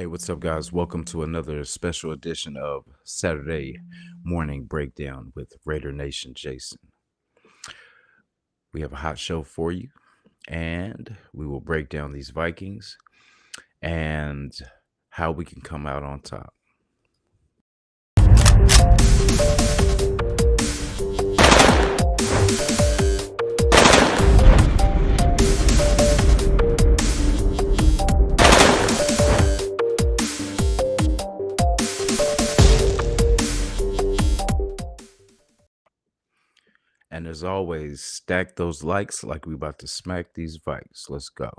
Hey, what's up, guys? Welcome to another special edition of Saturday Morning Breakdown with Raider Nation Jason. We have a hot show for you, and we will break down these Vikings and how we can come out on top. And as always, stack those likes like we about to smack these Vikes. Let's go.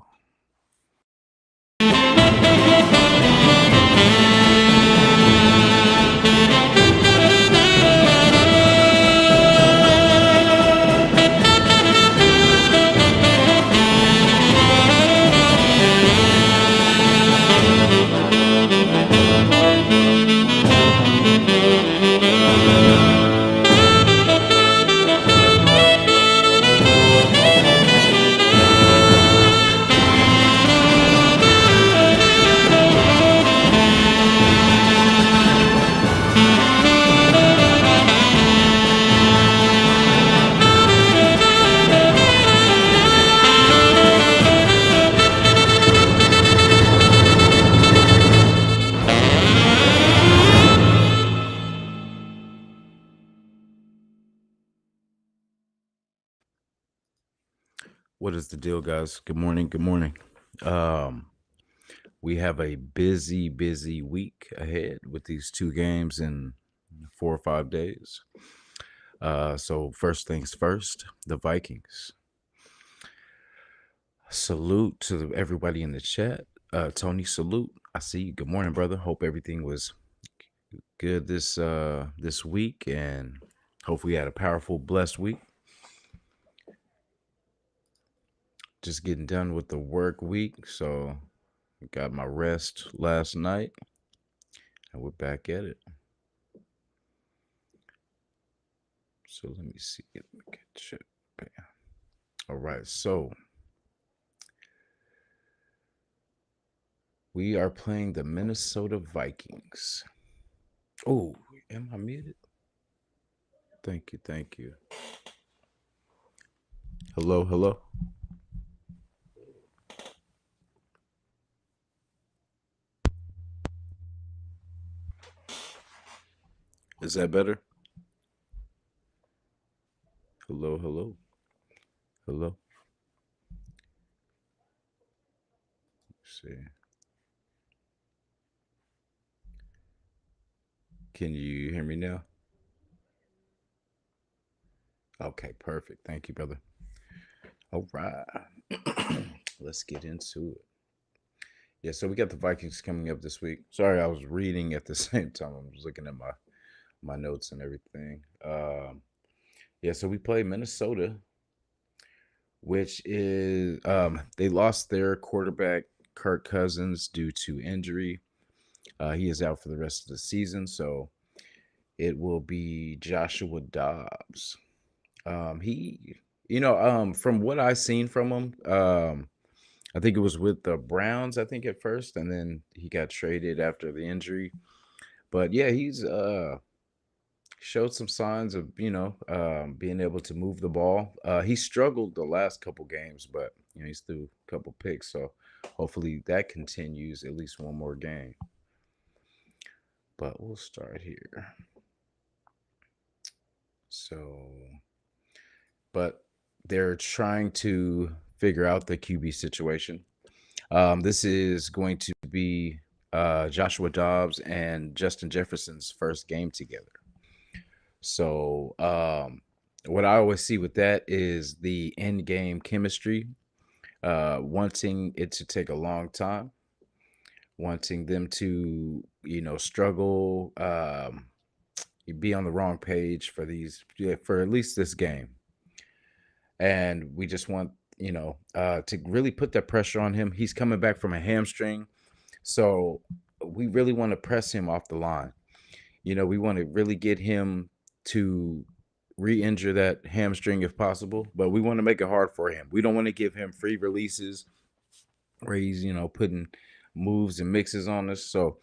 What is the deal, guys? Good morning. Good morning. Um, we have a busy week ahead with these two games in 4 or 5 days. So first things first, the Vikings. Salute to everybody in the chat. Tony, salute. I see you. Good morning, brother. Hope everything was good this week, and hopefully you had a powerful, blessed week. Just getting done with the work week, so got my rest last night, and we're back at it. So let me see. Let me get shit. All right, so we are playing the Minnesota Vikings. Oh, am I muted? Thank you, thank you. Hello, hello. Is that better? Hello, hello. Hello. Let's see. Can you hear me now? Okay, perfect. Thank you, brother. All right. Let's get into it. Yeah, so we got the Vikings coming up this week. Sorry, I was reading at the same time. I was looking at my notes and everything. Yeah, so we play Minnesota, which is they lost their quarterback Kirk Cousins due to injury. He is out for the rest of the season, so it will be Joshua Dobbs. From what I seen from him, I think it was with the Browns, I think at first, and then he got traded after the injury. But yeah, he's showed some signs of being able to move the ball. He struggled the last couple games, but he's threw a couple picks, so hopefully that continues at least one more game. But we'll start here. So, but they're trying to figure out the QB situation. This is going to be Joshua Dobbs and Justin Jefferson's first game together. So, what I always see with that is the end game chemistry, wanting it to take a long time, wanting them to, struggle, be on the wrong page for at least this game. And we just want, to really put that pressure on him. He's coming back from a hamstring. So we really want to press him off the line. We want to really get him to re-injure that hamstring if possible, but we want to make it hard for him. We don't want to give him free releases where he's, putting moves and mixes on us. So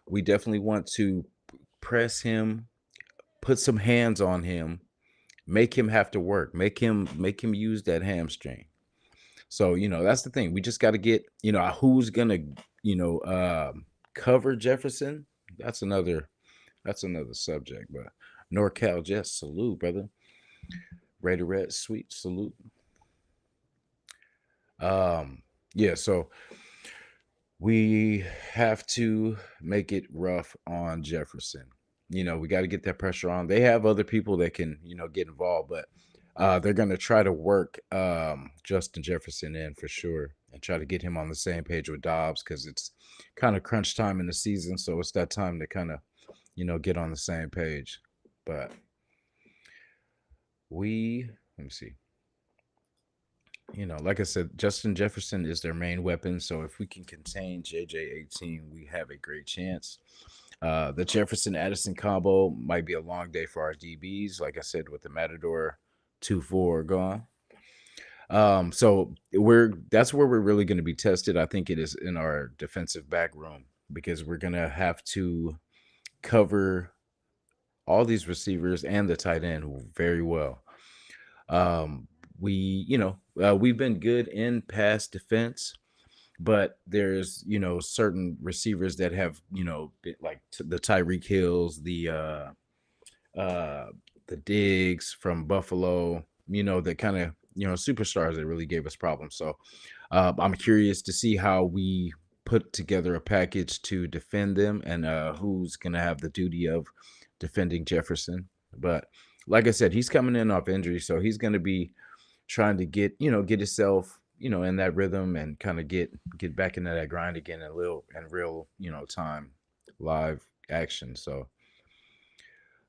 we definitely want to press him, put some hands on him, make him have to work, make him use that hamstring. So, that's the thing. We just got to get, who's gonna, you know, cover Jefferson. That's another subject. But NorCal Jets, salute, brother. Raider Red, sweet salute. Yeah. So we have to make it rough on Jefferson. We got to get that pressure on. They have other people that can, get involved, but they're going to try to work Justin Jefferson in for sure and try to get him on the same page with Dobbs because it's kind of crunch time in the season. So it's that time to kind of, get on the same page. But let me see. Like I said, Justin Jefferson is their main weapon. So if we can contain JJ18, we have a great chance. The Jefferson Addison combo might be a long day for our DBs. Like I said, with the Matador 2-4 gone. So that's where we're really going to be tested. I think it is in our defensive back room because we're going to have to cover all these receivers and the tight end very well. We've been good in pass defense, but there's certain receivers that have like the Tyreek Hills, the Diggs from Buffalo, that kind of superstars that really gave us problems. So I'm curious to see how we put together a package to defend them and who's gonna have the duty of defending Jefferson. But like I said, he's coming in off injury, so he's gonna be trying to get himself in that rhythm and kind of get back into that grind again in real time, live action. So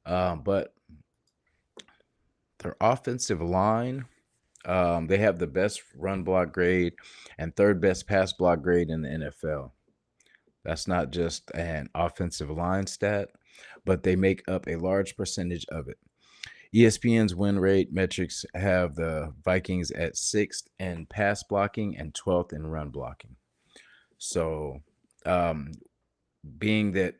but their offensive line, they have the best run block grade and third best pass block grade in the NFL. That's not just an offensive line stat, but they make up a large percentage of it. ESPN's win rate metrics have the Vikings at 6th in pass blocking and 12th in run blocking. So, being that,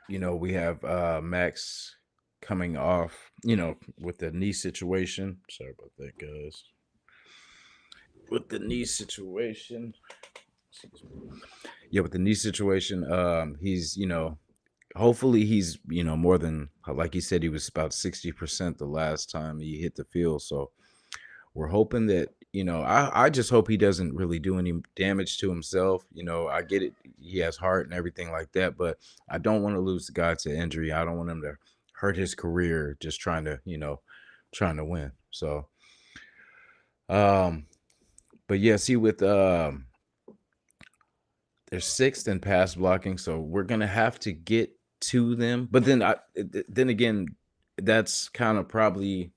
we have Max coming off, with the knee situation. Sorry about that, guys. With the knee situation. Yeah, with the knee situation, he's, hopefully he's more than, like he said, he was about 60% the last time he hit the field. So we're hoping that I just hope he doesn't really do any damage to himself. I get it, he has heart and everything like that, but I don't want to lose the guy to injury. I don't want him to hurt his career just trying to win. So but yeah, see, with they're 6th in pass blocking, so we're gonna have to get to them. But then again, that's kind of probably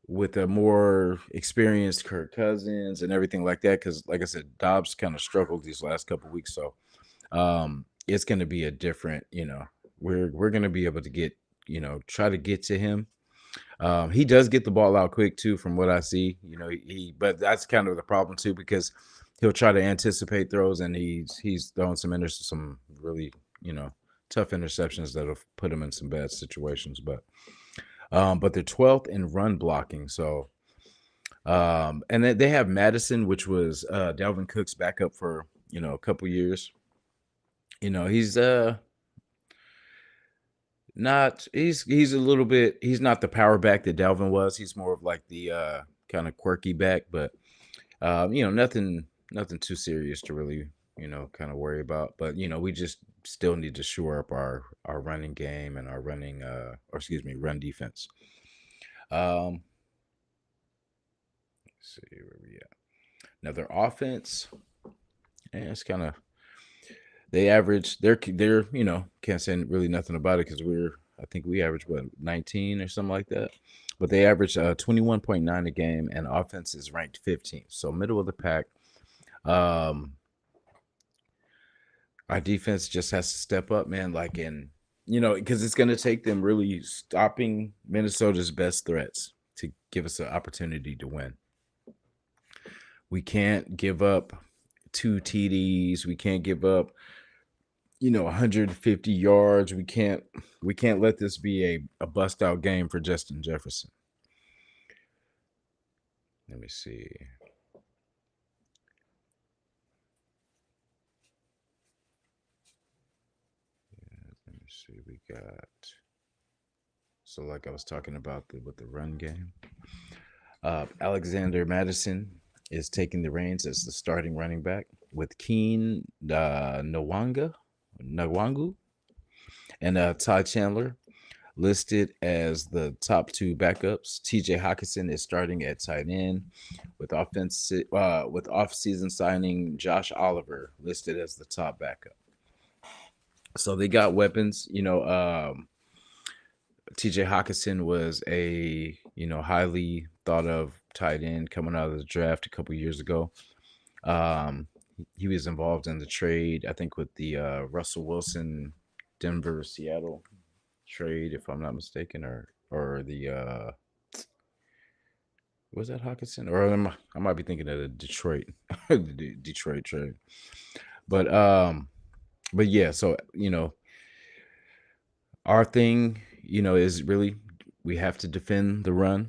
with a more experienced Kirk Cousins and everything like that. Because, like I said, Dobbs kind of struggled these last couple weeks, so it's going to be a different. We're going to be able to get try to get to him. He does get the ball out quick too, from what I see. But that's kind of the problem too, because he'll try to anticipate throws, and he's throwing some really tough interceptions that'll put him in some bad situations. But they're 12th in run blocking. So and then they have Madison, which was Dalvin Cook's backup for a couple years. He's he's a little bit, he's not the power back that Dalvin was. He's more of like the kind of quirky back, but nothing too serious to really kind of worry about. But we just still need to shore up our running game and our run defense. Let's see where we at. Now their offense, and it's kind of, they average, they're can't say really nothing about it because I think we average 19 or something like that. But they average 21.9 a game, and offense is ranked 15th, so middle of the pack. Our defense just has to step up, man. Because it's going to take them really stopping Minnesota's best threats to give us an opportunity to win. We can't give up two TDs. We can't give up, 150 yards. We can't let this be a bust out game for Justin Jefferson. Let me see. Let me see. We got, so like I was talking about with the run game. Alexander Madison is taking the reins as the starting running back with Keen Nwangu, and Ty Chandler listed as the top two backups. TJ Hawkinson is starting at tight end with off-season signing Josh Oliver listed as the top backup. So they got weapons. TJ Hawkinson was a highly thought of tight end coming out of the draft a couple years ago. He was involved in the trade, I think, with the Russell Wilson, Denver, Seattle trade, if I'm not mistaken, or the was that Hawkinson, or I might be thinking of the Detroit, the Detroit trade. But yeah, so our thing, is really we have to defend the run.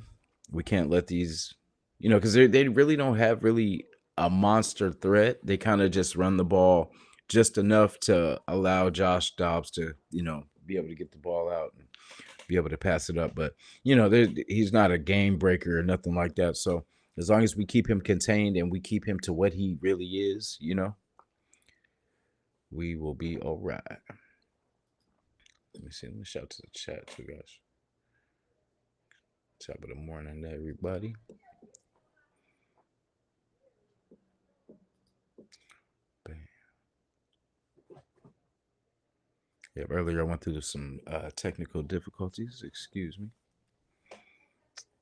We can't let these, because they really don't have really a monster threat. They kind of just run the ball just enough to allow Josh Dobbs to, be able to get the ball out and be able to pass it up. But, he's not a game breaker or nothing like that. So as long as we keep him contained and we keep him to what he really is, we will be all right. Let me see. Let me shout to the chat too, guys. Top of the morning, everybody. Bam. Yeah, earlier I went through some technical difficulties. Excuse me.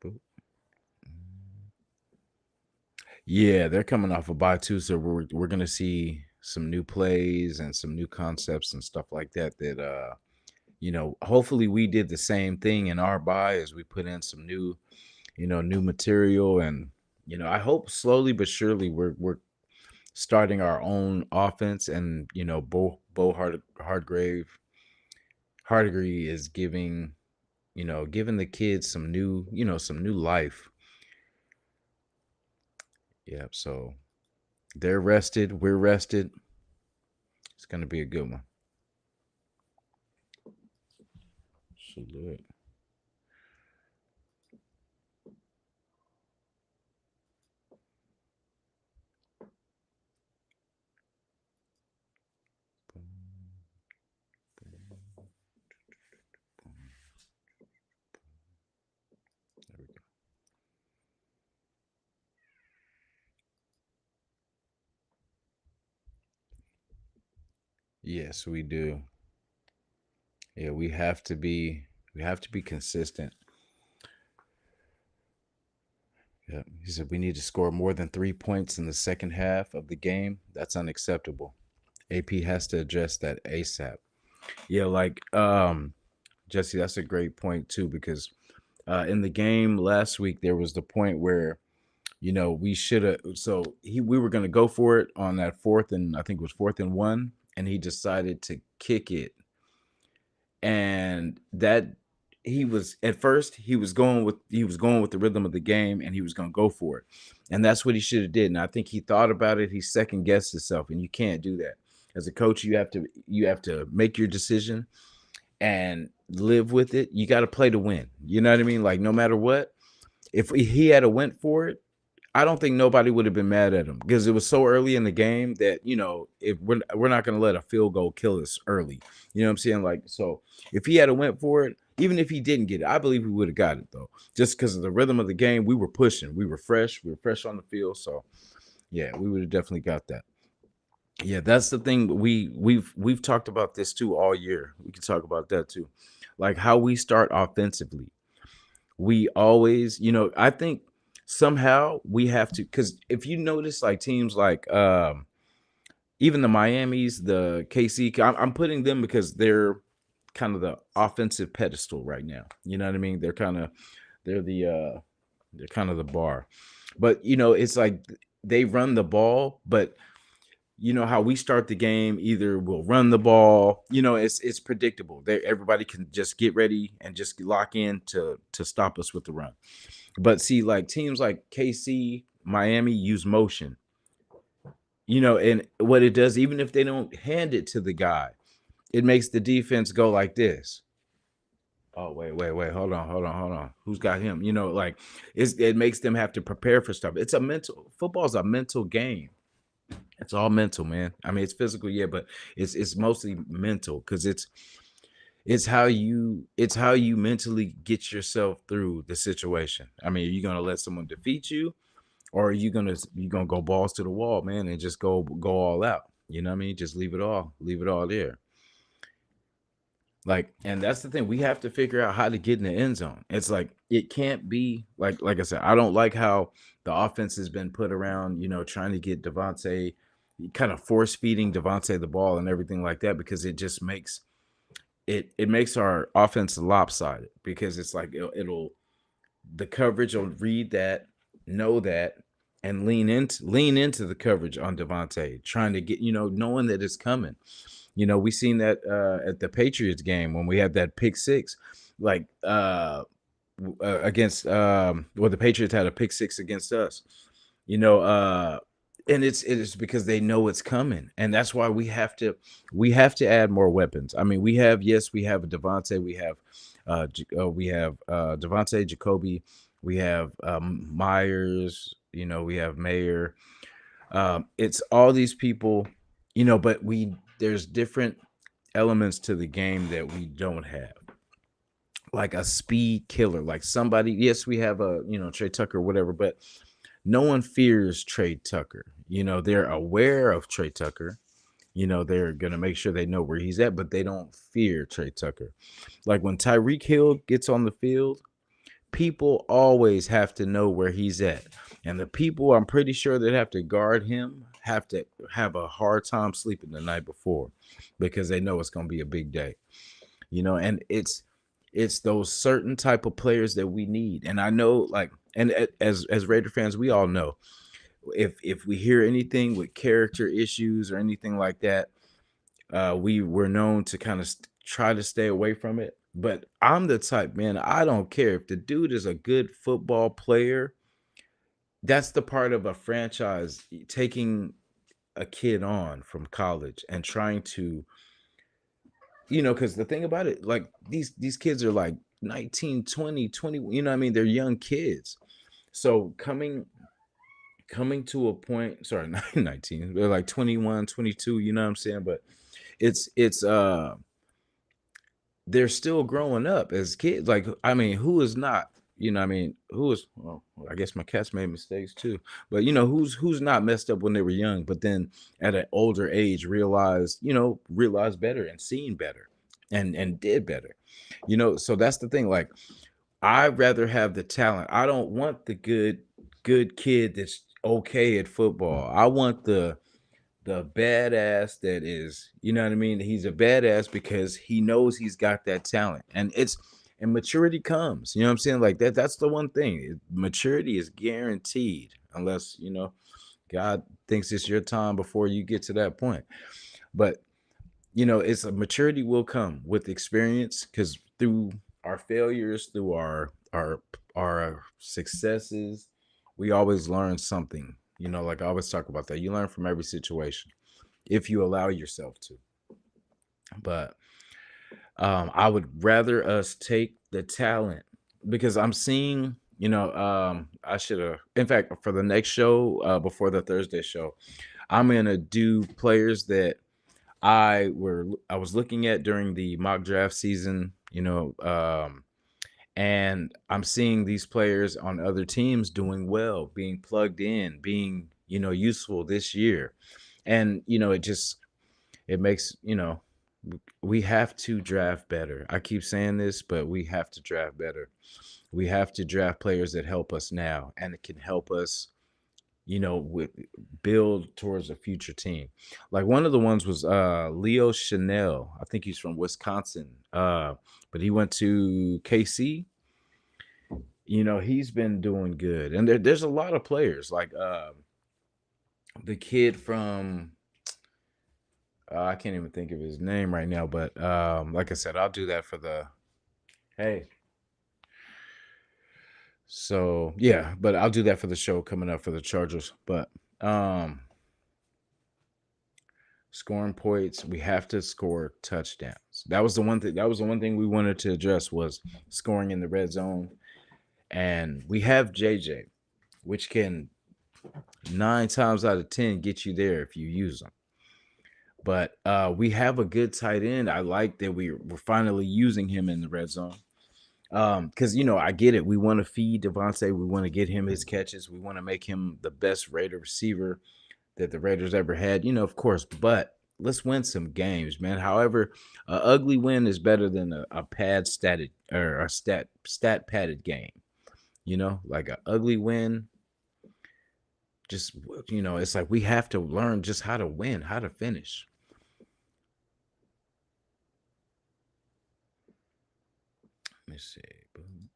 Boop. Yeah, they're coming off a bye too, so we're gonna see some new plays and some new concepts and stuff like that. That hopefully we did the same thing in our bye as we put in some new, new material, and I hope slowly but surely we're starting our own offense, and Hardegree is giving the kids some new life. Yeah, so they're rested, we're rested. It's gonna be a good one. Salute. There we go. Yes, we do. Yeah, we have to be consistent. Yeah. He said we need to score more than 3 points in the second half of the game. That's unacceptable. AP has to address that ASAP. Yeah, like Jesse, that's a great point too, because in the game last week there was the point where we should have. So we were going to go for it on that fourth, and I think it was 4th and 1, and he decided to kick it, and that he was at first he was going with the rhythm of the game, and he was going to go for it, and that's what he should have did. And I think he thought about it. He second guessed himself, and you can't do that as a coach. You have to make your decision and live with it. You got to play to win. You know what I mean? Like no matter what, if he had a went for it, I don't think nobody would have been mad at him, because it was so early in the game that if we're not going to let a field goal kill us early. You know what I'm saying? Like, so if he had a went for it, even if he didn't get it, I believe we would have got it though, just because of the rhythm of the game. We were pushing, we were fresh on the field. So yeah, we would have definitely got that. Yeah, that's the thing. We've talked about this too all year. We can talk about that too, like how we start offensively. We always, I think somehow we have to, because if you notice, like teams like even the Miamis, the KC, I'm putting them because they're kind of the offensive pedestal right now. You know what I mean? They're kind of the bar. But it's like they run the ball, but you know how we start the game, either we'll run the ball, you know, it's predictable. Everybody can just get ready and just lock in to stop us with the run. But see, like teams like KC, Miami use motion, you know, and what it does, even if they don't hand it to the guy, it makes the defense go like this. Oh, wait, hold on. Who's got him? You know, like it makes them have to prepare for stuff. It's a mental football is a mental game. It's all mental, man. I mean, it's physical, yeah, but it's mostly mental because it's how you mentally get yourself through the situation. I mean, are you gonna let someone defeat you, or are you gonna go balls to the wall, man, and just go all out? You know what I mean? Just leave it all there. Like, and that's the thing. We have to figure out how to get in the end zone. It's like it can't be like I said, I don't like how the offense has been put around, you know, trying to get Devontae kind of force feeding Devontae the ball and everything like that, because it just makes it makes our offense lopsided, because it's like it'll the coverage will read that, know that, and lean into the coverage on Devontae, trying to get, you know, knowing that it's coming. You know, we seen that at the Patriots game when we had that pick six, like against well, the Patriots had a pick six against us. You know, and it is because they know it's coming, and that's why we have to add more weapons. I mean, we have a Devontae, we have Devontae, Jacoby, we have Myers, you know, we have Mayer. It's all these people, you know, but we there's different elements to the game that we don't have, like a speed killer, like somebody. Yes, we have a, you know, Trey Tucker, whatever, but no one fears Trey Tucker. You know, they're aware of Trey Tucker. You know, they're gonna make sure they know where he's at, but they don't fear Trey Tucker. Like when Tyreek Hill gets on the field, people always have to know where he's at. And the people I'm pretty sure that have to guard him have to have a hard time sleeping the night before, because they know it's going to be a big day. You know, and it's those certain type of players that we need. And I know, like, and as Raider fans, we all know, if we hear anything with character issues or anything like that, we were known to kind of try to stay away from it. But I'm the type, man, I don't care if the dude is a good football player. That's the part of a franchise taking a kid on from college and trying to, you know, because the thing about it, like these kids are like 19, 20, 20. You know what I mean? They're young kids. So coming to a point, sorry, not 19, they're like 21, 22. You know what I'm saying? But it's they're still growing up as kids. Like, I mean, who is not? You know, what I mean, who is? Well, I guess my cats made mistakes too. But you know, who's not messed up when they were young, but then at an older age realized better and seen better, and did better. You know, so that's the thing. Like, I'd rather have the talent. I don't want the good kid that's okay at football. I want the badass that is, you know what I mean? He's a badass because he knows he's got that talent. And maturity comes. You know what I'm saying? Like that's the one thing. Maturity is guaranteed unless, you know, God thinks it's your time before you get to that point. But, you know, it's a maturity will come with experience, because through our failures, through our successes, we always learn something. You know, like I always talk about that. You learn from every situation if you allow yourself to. But I would rather us take the talent, because I'm seeing, you know, I should have, in fact, for the next show, before the Thursday show, I'm gonna do players that I was looking at during the mock draft season, you know, and I'm seeing these players on other teams doing well, being plugged in, being, you know, useful this year. And, you know, it makes, you know, we have to draft better. I keep saying this, but we have to draft better. We have to draft players that help us now, and it can help us, you know, with build towards a future team. Like one of the ones was Leo Chanel. I think he's from Wisconsin. But he went to KC. You know, he's been doing good. And there's a lot of players like the kid from I can't even think of his name right now, but like I said, I'll do that for the hey. So yeah, but I'll do that for the show coming up for the Chargers. But um scoring points, we have to score touchdowns. That was the one thing. That was the one thing we wanted to address was scoring in the red zone. And we have JJ, which can 9 times out of 10 get you there if you use them. But we have a good tight end. I like that we're finally using him in the red zone. Because I get it. We want to feed Devontae. We want to get him his catches. We want to make him the best Raider receiver that the Raiders ever had. Of course. But let's win some games, man. However, a ugly win is better than a pad statted or a stat padded game. Like a ugly win. Just it's like we have to learn just how to win, how to finish. Let me see. Boom.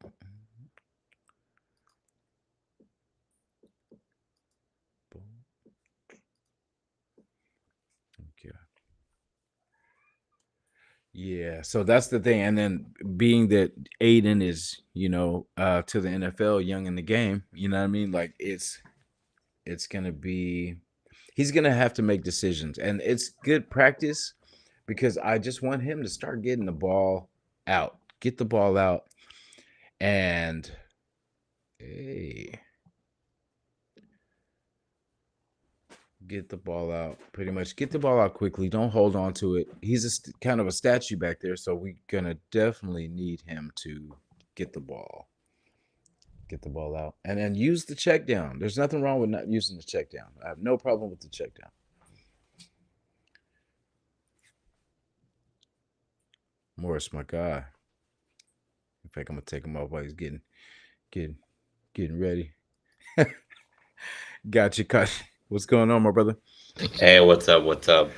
Boom. Okay. Yeah, so that's the thing. And then being that Aiden is, to the NFL, young in the game, you know what I mean? Like it's gonna be he's gonna have to make decisions. And it's good practice because I just want him to start getting the ball out. Get the ball out. And hey, get the ball out. Pretty much get the ball out quickly. Don't hold on to it. He's kind of a statue back there, so we're gonna definitely need him to get the ball. Get the ball out. And then use the check down. There's nothing wrong with not using the check down. I have no problem with the check down. Morris, my guy. In fact, I'm gonna take him off while he's getting getting ready. Gotcha, Kashi. What's going on, my brother? Hey, what's up? What's up?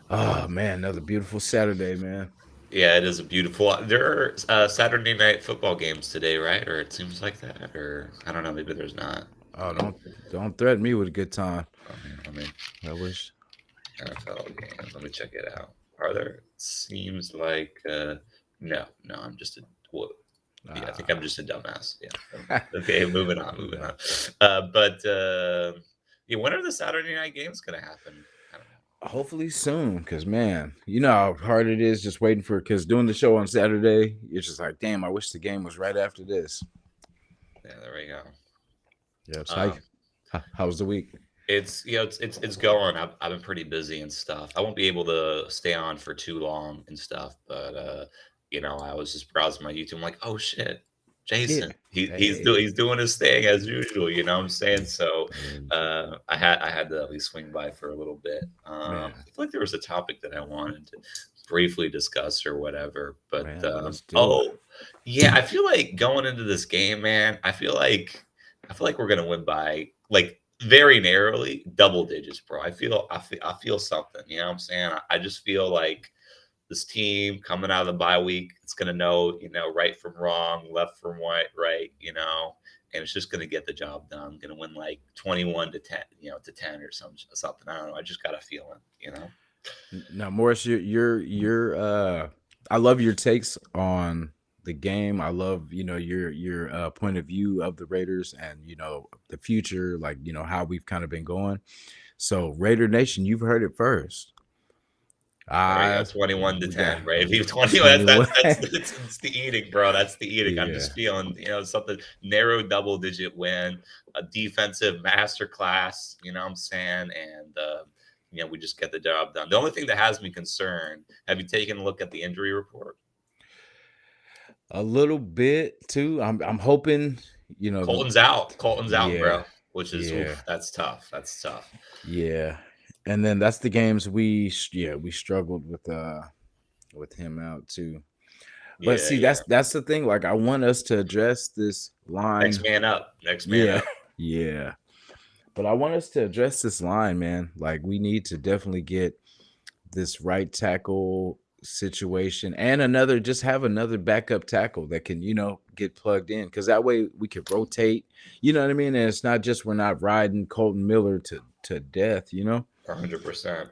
Oh man, another beautiful Saturday, man. Yeah, it is a beautiful. There are Saturday night football games today, right? Or it seems like that. Or I don't know. Maybe there's not. Oh, don't threaten me with a good time. I mean, I wish. NFL games. Let me check it out. Are there? Seems like no, no. I'm just a well, yeah. I think I'm Ah, just a dumbass. Yeah. Okay, moving on. Moving on. But yeah, when are the Saturday night games gonna happen? I don't know. hopefully soon, because man, you know how hard it is just waiting for. Because doing the show on Saturday, you're just like, damn, I wish the game was right after this. Yeah, there we go. Yep. So Um, how was the week? It's it's going. I've been pretty busy and stuff. I won't be able to stay on for too long and stuff, but I was just browsing my YouTube. I'm like, oh shit, Yeah. Jason, Hey, he's doing his thing as usual. You know what I'm saying? So man. I had to at least swing by for a little bit. I Man, feel like there was a topic that I wanted to briefly discuss or whatever, but let's do it. oh yeah, I feel like going into this game, man. I feel like we're gonna win by like very narrowly, double digits, bro. I feel something. You know what I'm saying? I just feel like this team coming out of the bye week, it's gonna know, right from wrong, left from right, and it's just gonna get the job done. Gonna win like 21 to 10, to 10 or something. I don't know. I just got a feeling. Now, Morris, you're. I love your takes on the game. I love your point of view of the Raiders and the future, like how we've kind of been going. So, Raider Nation, you've heard it first. There you go, I 21 to we got 10, right? If you 20, that's 21. that's the edict, bro. That's the edict. I'm Yeah, just feeling, something narrow double digit win, a defensive masterclass, you know what I'm saying? And we just get the job done. The only thing that has me concerned, have you taken a look at the injury report? a little bit too. I'm hoping the Colton's out. Colton's out, yeah, bro. Which is yeah, oof, that's tough. That's tough. yeah. And then that's the games we struggled with him out too. But Yeah, see, yeah. that's the thing. Like, I want us to address this Next line. man up. Next man Yeah, up. yeah. But I want us to address this line, man. Like, we need to definitely get this right tackle situation and just have another backup tackle that can, get plugged in. Because that way we can rotate. You know what I mean? And it's not just we're not riding Colton Miller to death. 100%.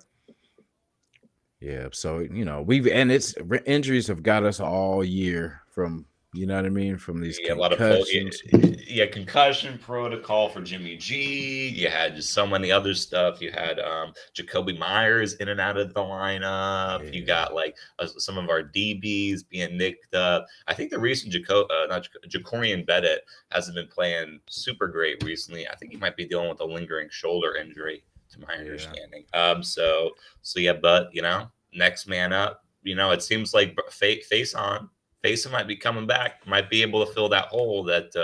Yeah, so we've and it's injuries have got us all year from what I mean, from these Yeah, a lot of concussions. yeah, concussion protocol for Jimmy G. You had just so many other stuff. You had Jacoby Myers in and out of the lineup. You Yeah, got like some of our DBs being nicked up. I think the reason not Jacorian Bennett hasn't been playing super great recently. I think he might be dealing with a lingering shoulder injury, to my yeah, understanding. So yeah, but next man up. It seems like face on. Faison might be coming back, might be able to fill that hole that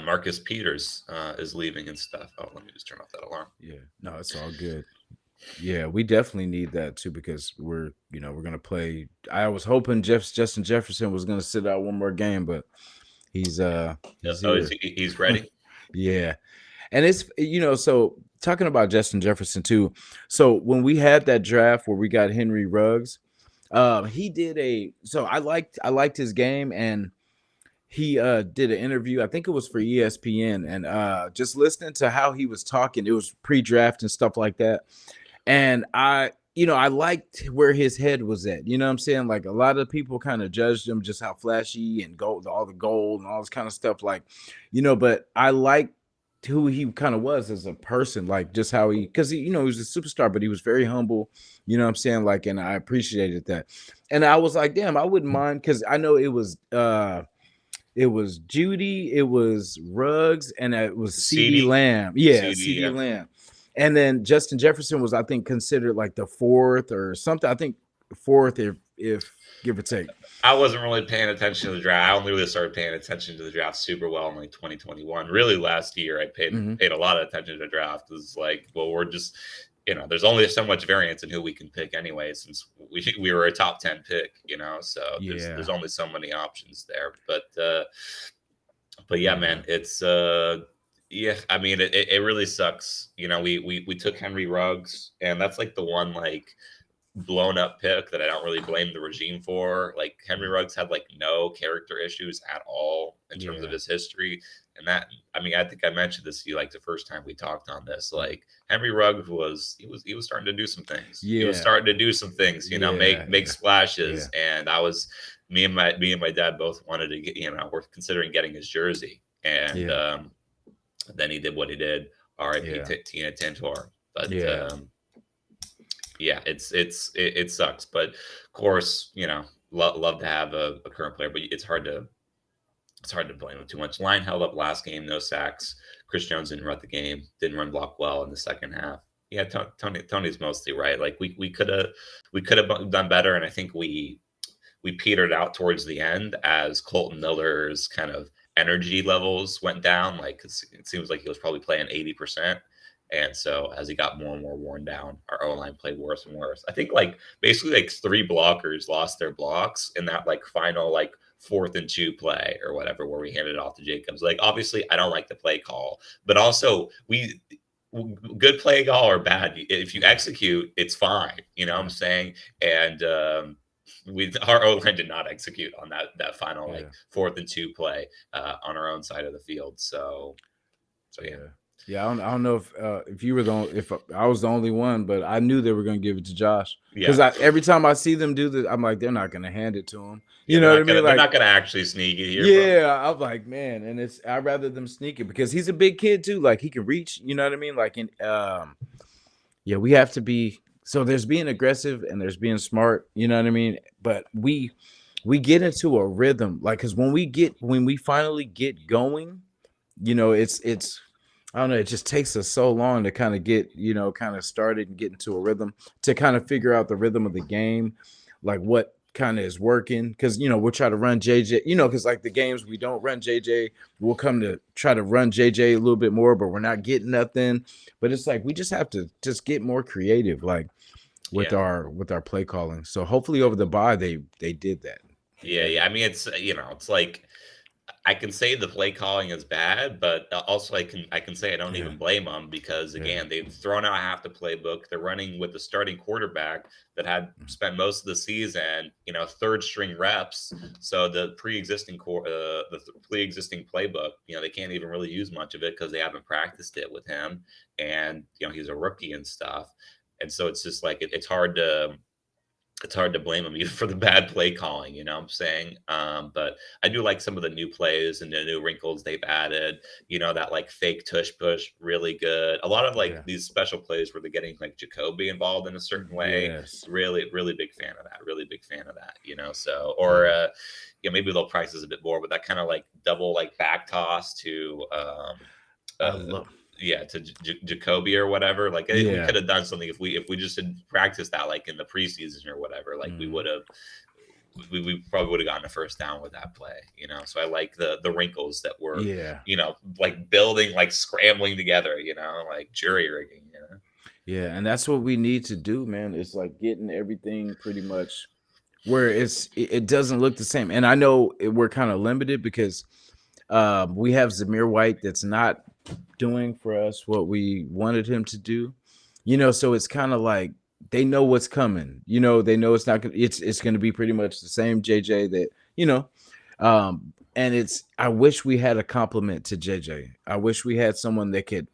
Marcus Peters is leaving and stuff. Oh, let me just turn off that alarm. yeah. No, it's all good. Yeah, we definitely need that too because we're gonna play. I was hoping Justin Jefferson was gonna sit out one more game, but he's Oh, here. he's ready? Yeah, and it's so talking about Justin Jefferson too. So when we had that draft where we got Henry Ruggs, he did I liked his game, and he did an interview. I think it was for ESPN, and just listening to how he was talking, it was pre-draft and stuff like that. And I liked where his head was at. You know what I'm saying? Like a lot of people kind of judged him just how flashy and gold, all the gold and all this kind of stuff. Like, but I liked who he kind of was as a person, like just how because he was a superstar, but he was very humble. You know what I'm saying? Like, and I appreciated that. And I was like, damn, I wouldn't mind because I know it was Judy, it was Ruggs, and it was CD CD, Lamb. Yeah, CD. CD Lamb. And then Justin Jefferson was, I think, considered like the fourth or something. I think fourth, if give or take. I wasn't really paying attention to the draft. I only really started paying attention to the draft super well in like 2021. Really, last year I paid Hmm. paid a lot of attention to the draft. It's like, well, we're just there's only so much variance in who we can pick anyway, since we were a top 10 pick. So there's Yeah, only so many options there. But yeah, man, yeah, it's yeah. I mean, it really sucks. We took Henry Ruggs, and that's like the one like blown up pick that I don't really blame the regime for. Like Henry Ruggs had like no character issues at all in terms of yeah, his history. And that, I mean, I think I mentioned this to you like the first time we talked on this. Like Henry Ruggs was starting to do some things. He was yeah, starting to do some things, yeah, make yeah, splashes. yeah, And I was me and my dad both wanted to get, we're considering getting his jersey. And yeah, then he did what he did. R.I.P. yeah, Tina Tantor. But yeah, yeah, it sucks, but of course, love to have a current player, but it's hard to blame him too much. Line held up last game, no sacks. Chris Jones didn't run the game, didn't run block well in the second half. Yeah, Tony's mostly right. Like we could have done better, and I think we petered out towards the end as Colton Miller's kind of energy levels went down. Like it seems like he was probably playing 80%. And so as he got more and more worn down, our O line played worse and worse. I think like basically like three blockers lost their blocks in that like final like 4th and 2 play or whatever where we handed it off to Jacobs. Like obviously I don't like the play call, but also good play call or bad, if you execute, it's fine. You know what I'm yeah, saying? And our O line did not execute on that final like yeah. 4th and 2 play on our own side of the field. So yeah. Yeah. Yeah, I don't know if you were if I was the only one, but I knew they were going to give it to Josh because Yeah. every time I see them do this, I'm like, they're not going to hand it to him. Yeah, You they're know what I not mean? gonna they're Like, not gonna actually sneak it here, bro. yeah, I'm like, man, and I'd rather them sneak it because he's a big kid too. Like he can reach. You know what I mean? Like, yeah, we have to be. So there's being aggressive and there's being smart. You know what I mean? But we get into a rhythm, like because when we finally get going, it's I don't know, it just takes us so long to kind of get, kind of started and get into a rhythm to kind of figure out the rhythm of the game, like what kind of is working. Cause we'll try to run JJ, because like the games we don't run JJ, we'll come to try to run JJ a little bit more, but we're not getting nothing. But it's like we just have to just get more creative, like with Yeah. our play calling. So hopefully over the bye they did that. Yeah, yeah. I mean, it's like I can say the play calling is bad, but also I can say I don't Yeah. even blame them because Yeah. again, they've thrown out half the playbook. They're running with the starting quarterback that had spent most of the season, third string reps. So the pre-existing playbook, they can't even really use much of it because they haven't practiced it with him, and he's a rookie and stuff. and so it's just like it's hard to blame him even for the bad play calling, you know what I'm saying? But I do like some of the new plays and the new wrinkles they've added, that like fake tush push, really good. A lot of like Yeah. these special plays where they're getting like Jacoby involved in a certain way. Yes. Really, really big fan of that. Really big fan of that. So, or, Yeah. maybe they'll price this a bit more, but that kind of like double like back toss to, I uh, love. yeah, to Jacoby or whatever. Like we Yeah. could have done something if we just had practiced that like in the preseason or whatever. Like we Mm. would have we probably would have gotten a first down with that play. So I like the wrinkles that were Yeah. like building, like scrambling together. Like jury rigging. Yeah, and that's what we need to do, man. It's like getting everything pretty much where it doesn't look the same. And I know we're kind of limited because we have Zamir White that's not doing for us what we wanted him to do. So it's kind of like they know what's coming. They know it's not gonna it's gonna be pretty much the same JJ that, and I wish we had a compliment to JJ. I wish we had someone that could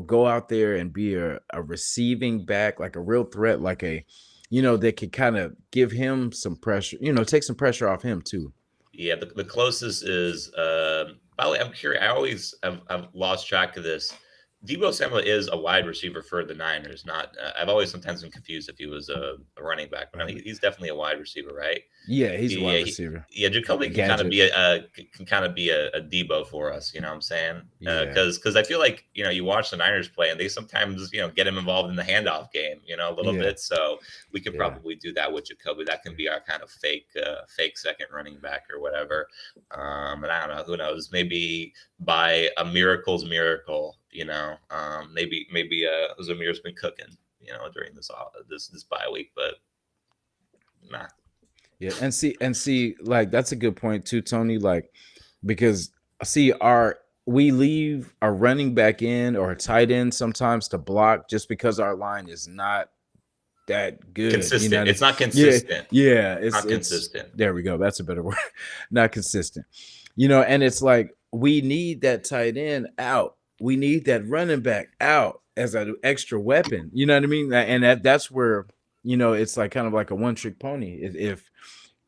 go out there and be a receiving back, like a real threat, like that could kind of give him some pressure, take some pressure off him too. Yeah, the closest is. By the way, I'm curious. I've lost track of this. Debo Samuel is a wide receiver for the Niners. Not. I've always sometimes been confused if he was a running back, but I mean, he's definitely a wide receiver, right? Yeah, he's a wide Yeah, receiver. yeah. Jacoby A can kind of gadget. be a Debo for us. You know what I'm saying? Yeah. Because I feel like you watch the Niners play and they sometimes get him involved in the handoff game. A little Yeah. bit. So we could Yeah. probably do that with Jacoby. That can be our kind of fake second running back or whatever. And I don't know. Who knows? Maybe by a miracle's miracle. Maybe Zamir's been cooking. During this bye week, but nah. Yeah. And see, like that's a good point too, Tony. Like, because see, we leave our running back in or a tight end sometimes to block just because our line is not that good. You know Consistent. what I mean? It's not Yeah, consistent. yeah. Not It's consistent. there we go. That's a better word. Not consistent. And it's like we need that tight end out. We need that running back out as an extra weapon. You know what I mean? And that's where it's like kind of like a one trick pony. If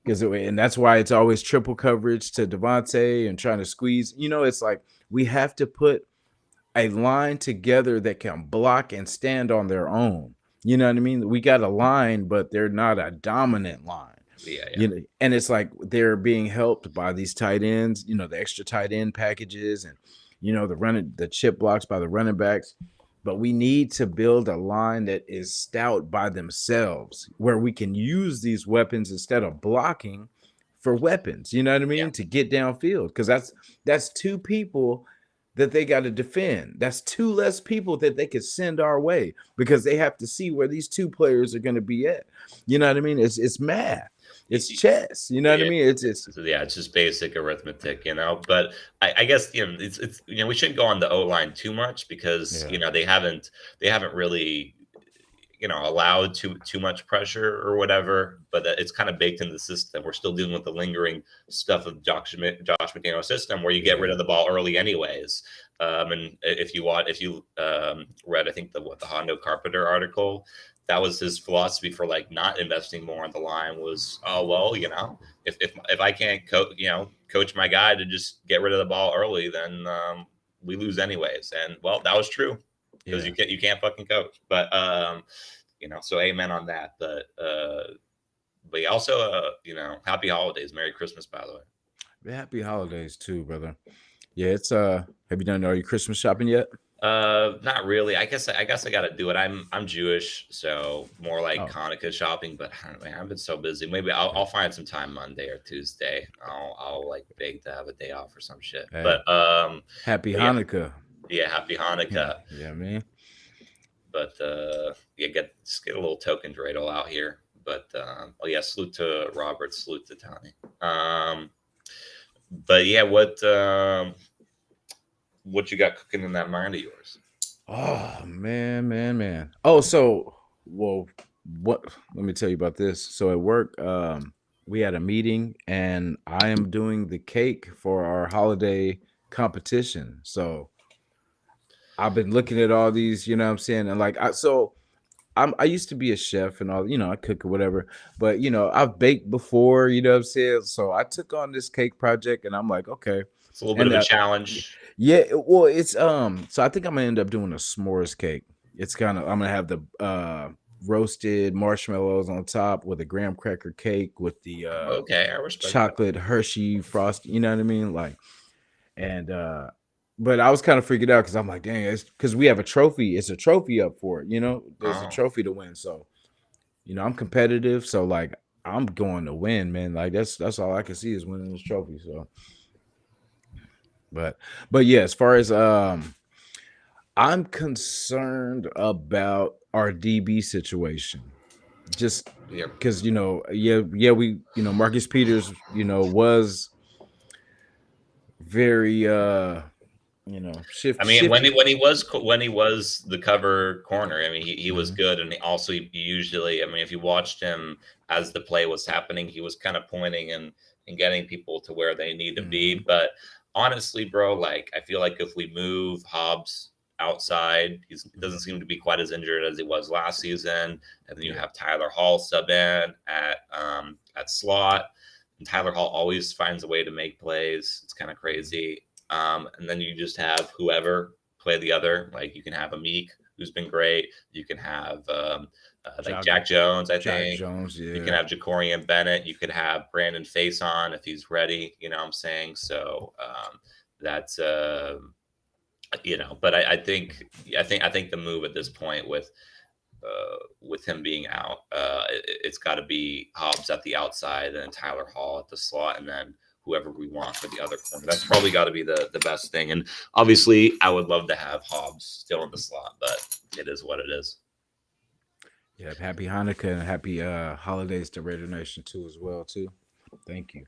because and that's why it's always triple coverage to Devontae and trying to squeeze. It's like we have to put a line together that can block and stand on their own. You know what I mean? We got a line, but they're not a dominant line. Yeah, yeah. And it's like they're being helped by these tight ends, the extra tight end packages and the chip blocks by the running backs. But we need to build a line that is stout by themselves where we can use these weapons instead of blocking for weapons. You know what I Yeah. mean? To get downfield. Because that's two people that they got to defend. That's two less people that they could send our way because they have to see where these two players are going to be at. You know what I mean? It's math. It's chess. You know what I Yeah, mean? It's yeah, it's just basic arithmetic. But I guess it's we shouldn't go on the O line too much because yeah. they haven't really allowed too much pressure or whatever. But it's kind of baked into the system. We're still dealing with the lingering stuff of Josh McDaniel's system where you get rid Yeah. of the ball early anyways. And if you read, I think the Hondo Carpenter article, that was his philosophy for like not investing more on the line was, oh well, if I can't coach my guy to just get rid of the ball early, then we lose anyways. And well, that was true because Yeah. you can't fucking coach. But so amen on that. But yeah, also happy holidays, Merry Christmas, by the way. Happy holidays too, brother. Yeah, it's have you done all your Christmas shopping yet? Not really. I guess I got to do it. I'm Jewish, so more like Oh, Hanukkah shopping. But man, I've been so busy. Maybe I'll find some time Monday or Tuesday. I'll like beg to have a day off or some shit. hey, But happy yeah, Hanukkah. yeah. Happy Hanukkah. Yeah, man. But yeah, get a little token dreidel out here. But oh yeah, salute to Robert, salute to Tony. But yeah, what you got cooking in that mind of yours? Oh man, man, man. Oh, so well, what? Let me tell you about this. So at work, we had a meeting, and I am doing the cake for our holiday competition. So I've been looking at all these, you know what I'm saying, and like, I used to be a chef and all, I cook or whatever, but I've baked before, you know what I'm saying? So I took on this cake project and I'm like, okay. It's a little bit And of a challenge. yeah, well, it's so I think I'm gonna end up doing a s'mores cake. It's kind of I'm gonna have the roasted marshmallows on top with a graham cracker cake with the Okay, I respect that. chocolate Hershey frost, you know what I mean? Like, and but I was kind of freaking out because I'm like, dang, it's because we have a trophy. It's a trophy up for it, there's a Oh, trophy to win. So, I'm competitive. So like I'm going to win, man. Like that's all I can see is winning this trophy. So but yeah, as far as I'm concerned about our DB situation. Just yeah. because yeah, we Marcus Peters, was very I mean, shifty. when he was the cover corner, I mean, he was Mhm, good, and he usually, I mean, if you watched him as the play was happening, he was kind of pointing and getting people to where they need to be. mhm, But honestly, bro, like I feel like if we move Hobbs outside, he doesn't mhm. seem to be quite as injured as he was last season, and then you Yeah. have Tyler Hall sub in at slot. And Tyler Hall always finds a way to make plays. It's kind of Mhm. crazy. And then you just have whoever play the other. Like you can have a Meek, who's been great. You can have like Jack Jack Jones, I Jack think. Jones, You can yeah. have Jacorian Bennett. You could have Brandon Faison if he's ready. You know what I'm saying? So that's but I think the move at this point with him being out, it's got to be Hobbs at the outside and Tyler Hall at the slot, and then whoever we want for the other corner. That's probably got to be the best thing. And obviously, I would love to have Hobbs still in the slot, but it is what it is. Yeah, happy Hanukkah and happy holidays to Raider Nation too as well too. Thank you.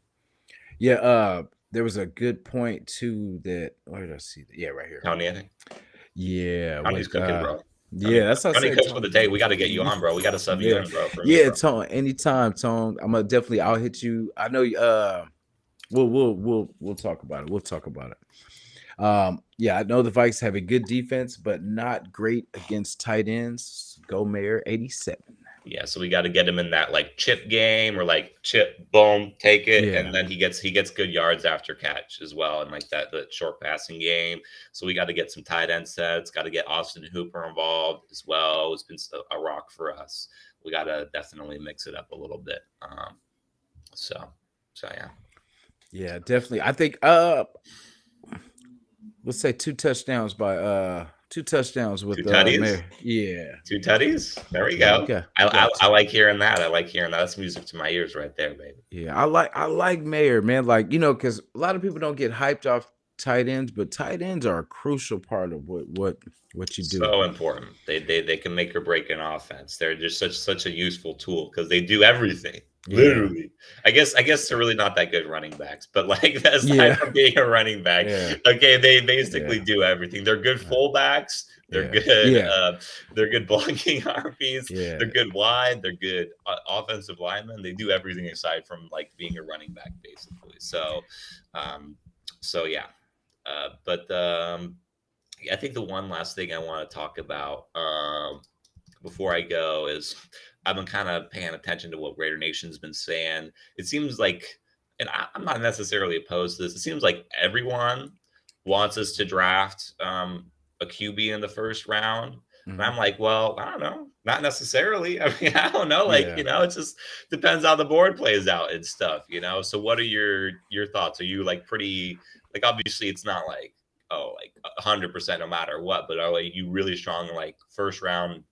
Yeah, there was a good point too that where did I see that? Yeah, right here. Tony, I think Yeah, Tony's with cooking, bro. yeah, that's what I Tony said, cooks for Tone. the day. We got to get you on, bro. We got to sub you Yeah. in, bro, for me, Yeah, bro. Tone, anytime, Tone. I'm gonna definitely I'll hit you. I know we'll talk about it. We'll talk about it. Yeah, I know the Vikes have a good defense, but not great against tight ends. Go Mayor 87. Yeah, so we got to get him in that like chip game or like chip, boom, take it, and Yeah. then he gets good yards after catch as well, and like that the short passing game. So we got to get some tight end sets. Got to get Austin Hooper involved as well. It's been a rock for us. We got to definitely mix it up a little bit. So so yeah, Yeah, definitely. I think let's say two touchdowns two with tutties, Mayor. Yeah. two tutties. There we Yeah, go. we got I like hearing that. I like hearing that. That's music to my ears right there, baby. yeah, I like Mayor, man. Like, because a lot of people don't get hyped off tight ends, but tight ends are a crucial part of what you do. So important. They can make or break an offense. They're just such a useful tool because they do everything. Yeah. Literally. I guess they're really not that good running backs, but like aside Yeah. from being a running back, Yeah. okay, they basically Yeah. do everything. They're good uh, fullbacks. They're Yeah. good. Yeah. They're good blocking RPs. They're Yeah. good wide. They're good offensive linemen. They do everything aside from like being a running back, basically. Um, so yeah. But I think the one last thing I want to talk about before I go is I've been kind of paying attention to what Raider Nation's been saying. It seems like, and I'm not necessarily opposed to this. It seems like everyone wants us to draft a QB in the first round. And Mhm. I'm like, well, I don't know, not necessarily. I mean, I don't know. Like, Yeah. it just depends how the board plays out and stuff. So what are your thoughts? Are you like pretty like obviously it's not like like 100% no matter what, but are you really strong like first round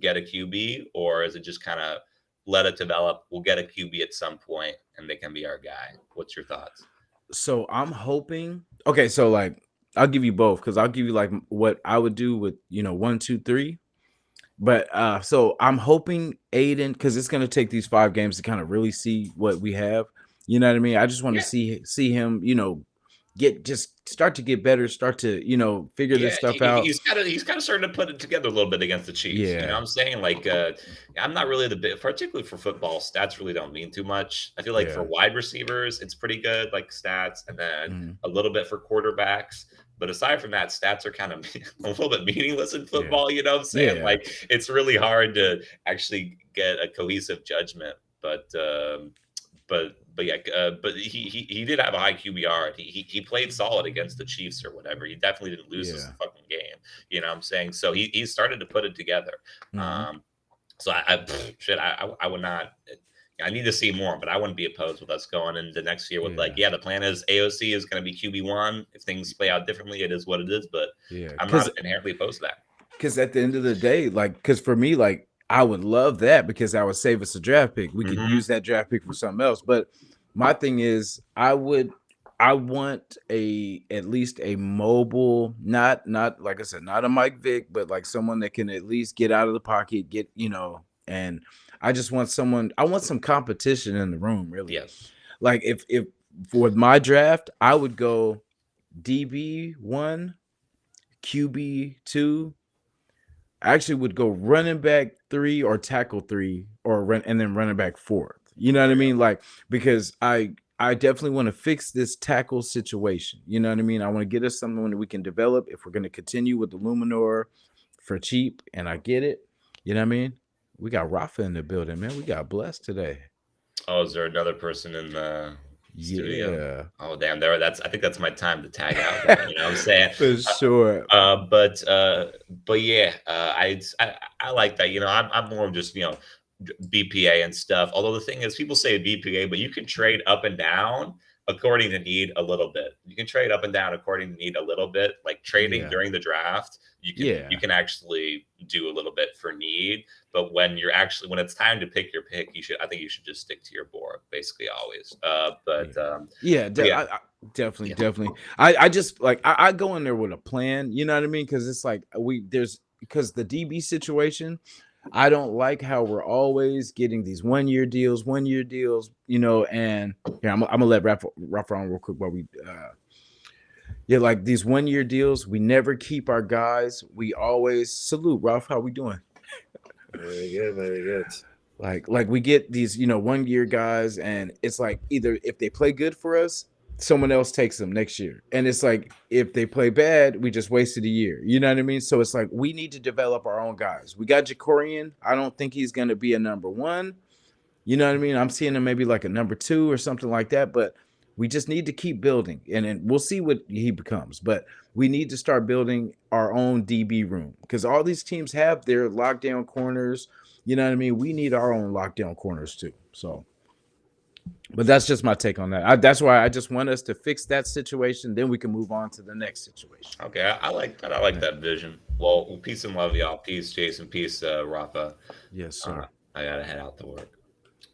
get a QB, or is it just kind of let it develop? We'll get a QB at some point, and they can be our guy. What's your thoughts? So I'm hoping. Okay, so like I'll give you both because I'll give you like what I would do with 1, 2, 3. But so I'm hoping Aiden, because it's gonna take these 5 games to kind of really see what we have. You know what I mean? I just want to Yeah, see him, just start to get better, start to, figure this yeah. stuff out. He's kind of starting to put it together a little bit against the Chiefs. You know what Yeah, I'm saying? Like, I'm not really the bit, particularly for football. Stats really don't mean too much. I feel like for yeah. wide receivers, it's pretty good, like stats, and then Mhm. a little bit for quarterbacks. But aside from that, stats are kind of a little bit meaningless in Yeah. football. You know what I'm saying? Yeah. Like it's really hard to actually get a cohesive judgment. But yeah, but he did have a high QBR. And he played solid against the Chiefs or whatever. He definitely didn't lose this Yeah. fucking game. You know what I'm saying? So he started to put it together. Hmm. So shit, I would not. I need to see more, but I wouldn't be opposed with us going into next year with like, Yeah. yeah, the plan is AOC is going to be QB1. If things play out differently, it is what it is. But Yeah. I'm not inherently opposed to that. Because at the end of the day, like, because for me, like, I would love that because I would save us a draft pick. We could Hmm. use that draft pick for something else. But my thing is, I want a at least a mobile, not like I said, not a Mike Vick, but like someone that can at least get out of the pocket, get and I just want someone. I want some competition in the room, really. Yes. Like if for my draft, I would go DB1, QB2. I actually would go running back 3 or tackle 3 or run and then running back 4th. You know what I mean? Like because I definitely want to fix this tackle situation. You know what I mean? I want to get us someone that we can develop if we're going to continue with the Luminor for cheap. And I get it. You know what I mean? We got Rafa in the building, man. We got blessed today. Oh, is there another person in the studio? Yeah, Oh, damn! There, I think that's my time to tag out. There, you know what I'm saying? for sure. Uh, but uh, but yeah, I like that. You know, I'm more of just BPA and stuff. Although the thing is, people say BPA, but you can trade up and down according to need a little bit. You can trade up and down according to need a little bit. Like trading Yeah, during the draft, you yeah, can actually do a little bit for need. But when it's time to pick your pick, I think you should just stick to your board, basically always. yeah, yeah. But yeah, Definitely, yeah. definitely. I just like I go in there with a plan. You know what I mean? Because it's like because the DB situation. I don't like how we're always getting these 1 year deals, 1 year deals. And here I'm gonna let Rafa on real quick while we yeah, like these 1 year deals. We never keep our guys. We always salute Ralph. How we doing? Very good, very good. Like we get these 1 year guys, and it's like either if they play good for us, someone else takes them next year, and it's like if they play bad, we just wasted a year. You know what I mean? So it's like we need to develop our own guys. We got Jacorian. I don't think he's going to be a number one. You know what I mean? I'm seeing him maybe like a number two or something like that, but we just need to keep building, and we'll see what he becomes. But we need to start building our own DB room because all these teams have their lockdown corners. You know what I mean? We need our own lockdown corners too. So, but that's just my take on that. That's why I just want us to fix that situation. Then we can move on to the next situation. Okay, I like that. I like that vision. Well, peace and love, y'all. Peace, Jason. Peace, Rafa. Yes, Uh, sir. I gotta head out to work.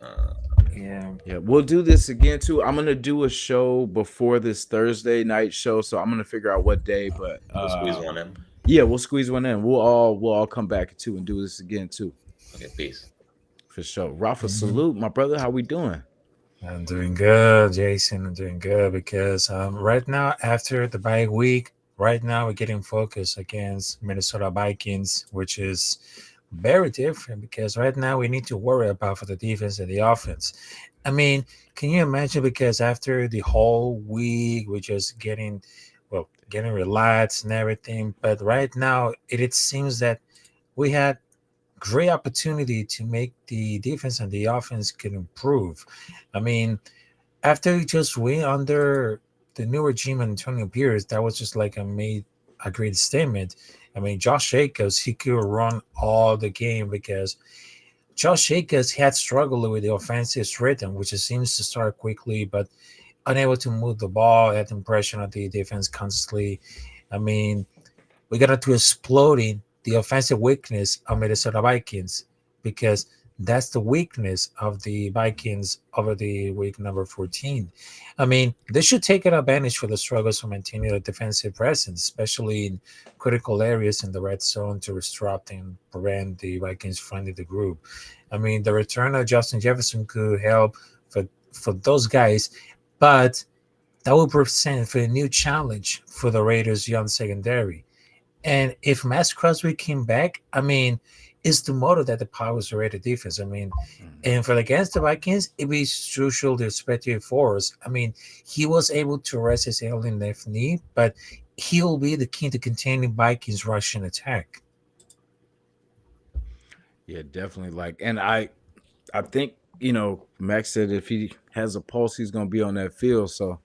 Uh, Yeah. Yeah, we'll do this again too. I'm gonna do a show before this Thursday night show, so I'm gonna figure out what day. But we'll squeeze one in. yeah, we'll squeeze one in. We'll all come back too and do this again too, Okay, peace. for sure. Rafa, Mhm. salute, my brother. How we doing? I'm doing good, Jason. I'm doing good because right now, after the bye week, right now we're getting focused against Minnesota Vikings, which is very different because right now we need to worry about for the defense and the offense. I mean, can you imagine? Because after the whole week, we're just getting relaxed and everything. But right now, it seems that we had great opportunity to make the defense and the offense can improve. I mean, after he just went under the new regime and Antonio Pierce, that was just like a great statement. I mean, Josh Jacobs, he could run all the game because Josh Jacobs had struggled with the offensive rhythm, which it seems to start quickly, but unable to move the ball, had impression of the defense constantly. I mean, we got into exploding the offensive weakness of Minnesota Vikings because that's the weakness of the Vikings over the week number 14. I mean, they should take an advantage for the struggles for maintaining a defensive presence, especially in critical areas in the red zone to disrupt and prevent the Vikings finding the group. I mean, the return of Justin Jefferson could help for those guys, but that will present for a new challenge for the Raiders' young secondary. And if Max Crosby came back, I mean, it's the motto that the Powers rated defense. I mean, Mhm. and for against the Vikings, it was crucial the respective force. I mean, he was able to rest his ailing left knee, but he will be the key to containing Vikings' Russian attack. Yeah, definitely. Like, and I think Max said if he has a pulse, he's gonna be on that field. So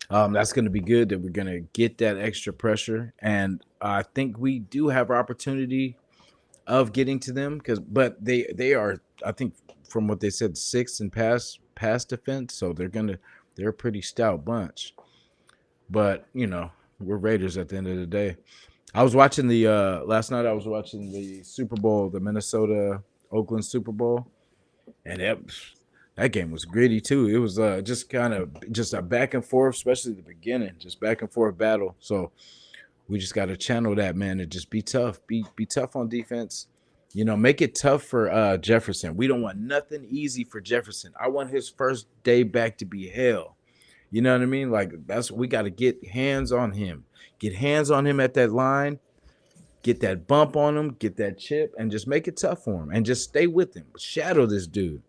that's gonna be good that we're gonna get that extra pressure, and I think we do have opportunity of getting to them but they are, I think, from what they said, sixth in pass defense, so they're a pretty stout bunch. But we're Raiders at the end of the day. I was watching the last night. I was watching the Super Bowl, the Minnesota Oakland Super Bowl, and that game was gritty too. It was just kind of just a back and forth, especially the beginning, just back and forth battle. So we just got to channel that, man, and just be tough. Be tough on defense. Make it tough for Jefferson. We don't want nothing easy for Jefferson. I want his first day back to be hell. You know what I mean? Like that's we got to get hands on him. Get hands on him at that line. Get that bump on him. Get that chip, and just make it tough for him. And just stay with him. Shadow this dude.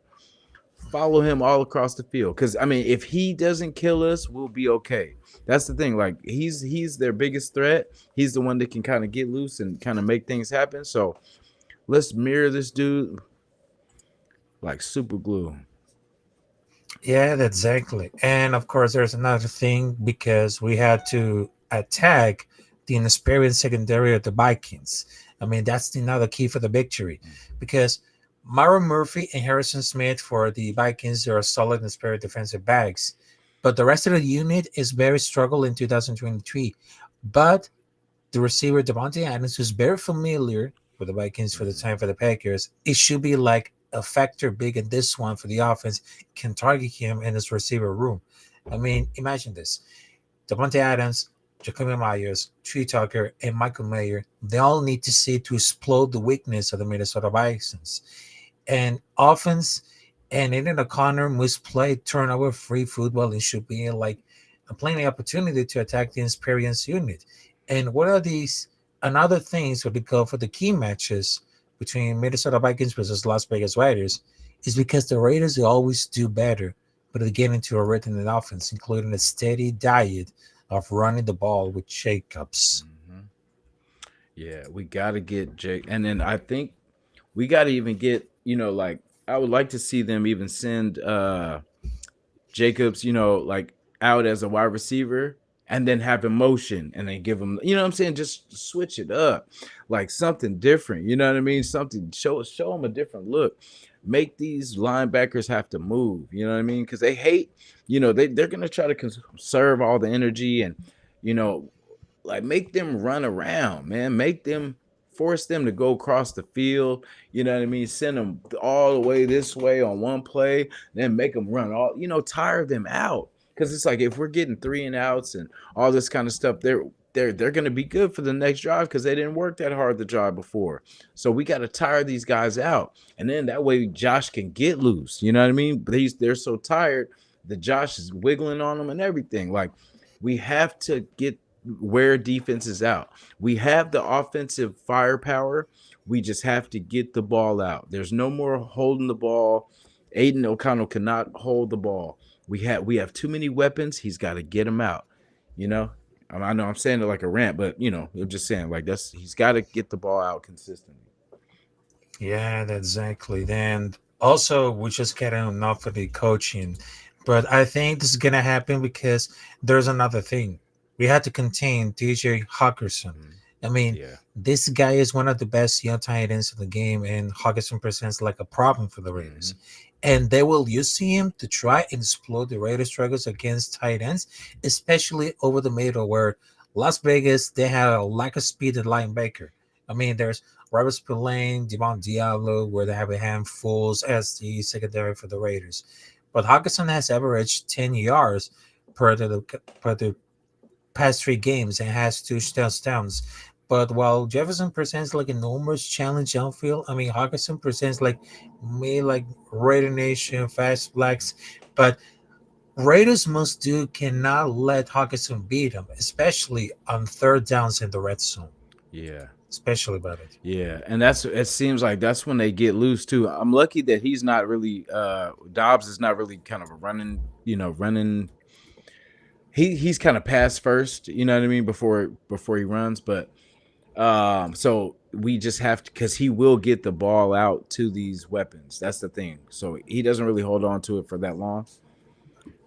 Follow him all across the field. Because I mean, if he doesn't kill us, we'll be okay. That's the thing. Like he's their biggest threat. He's the one that can kind of get loose and kind of make things happen. So let's mirror this dude like super glue. Yeah, exactly. And of course, there's another thing because we had to attack the inexperienced secondary of the Vikings. I mean, that's another key for the victory because Myron Murphy and Harrison Smith for the Vikings are solid and spirit defensive backs, but the rest of the unit is very struggle in 2023. But the receiver Devontae Adams, who's very familiar with the Vikings for the time for the Packers, it should be like a factor big in this one for the offense, can target him in his receiver room. I mean, imagine this. Devontae Adams, Jacoby Myers, Tree Tucker, and Michael Mayer, they all need to see to explode the weakness of the Minnesota Vikings. And offense and Aiden O'Connor must play turnover free football and should be like a plenty opportunity to attack the experienced unit. And what are these another things would go for the key matches between Minnesota Vikings versus Las Vegas Raiders is because the Raiders always do better, but they get into a rhythm in offense, including a steady diet of running the ball with Jacobs. Hmm. Yeah, we got to get Jake, and then I think we got to even get like I would like to see them even send Jacobs, like out as a wide receiver and then have him motion and then give him, what I'm saying? Just switch it up, like something different. You know what I mean? Something show them a different look. Make these linebackers have to move. You know what I mean? Because they hate, they're gonna try to conserve all the energy and, you know, like make them run around, man. Make them force them to go across the field. You know what I mean? Send them all the way this way on one play, then make them run all. Tire them out. Because it's like if we're getting three and outs and all this kind of stuff, they're going to be good for the next drive because they didn't work that hard the drive before. So we got to tire these guys out, and then that way Josh can get loose. You know what I mean? But they're so tired that Josh is wiggling on them and everything. Like we have to get wear defenses out. We have the offensive firepower. We just have to get the ball out. There's no more holding the ball. Aiden O'Connell cannot hold the ball. We have too many weapons. He's got to get them out. You know, I know I'm saying it like a rant, but I'm just saying like he's got to get the ball out consistently. Yeah, exactly. Then also we just get enough of the coaching, but I think this is gonna happen because there's another thing. We had to contain DJ Hawkinson. Mhm. I mean, Yeah. this guy is one of the best young tight ends in the game, and Hawkinson presents like a problem for the Raiders. Hmm. And they will use him to try and explode the Raiders' struggles against tight ends, especially over the middle, where Las Vegas they have a lack of speed at linebacker. I mean, there's Robert Spillane, Devon Diallo, where they have a handfuls as the secondary for the Raiders. But Hawkinson has averaged 10 yards per the past three games and has two touchdowns. But while Jefferson presents like an enormous challenge downfield, I mean Hawkinson presents like me like Raider Nation, fast blacks. But Raiders must do cannot let Hawkinson beat them, especially on third downs in the red zone. Yeah. Especially about it. Yeah, and it seems like that's when they get loose too. I'm lucky that he's not really Dobbs is not really kind of a running. he's kind of pass first, you know what I mean, before he runs. But so we just have to, because he will get the ball out to these weapons. That's the thing. So he doesn't really hold on to it for that long.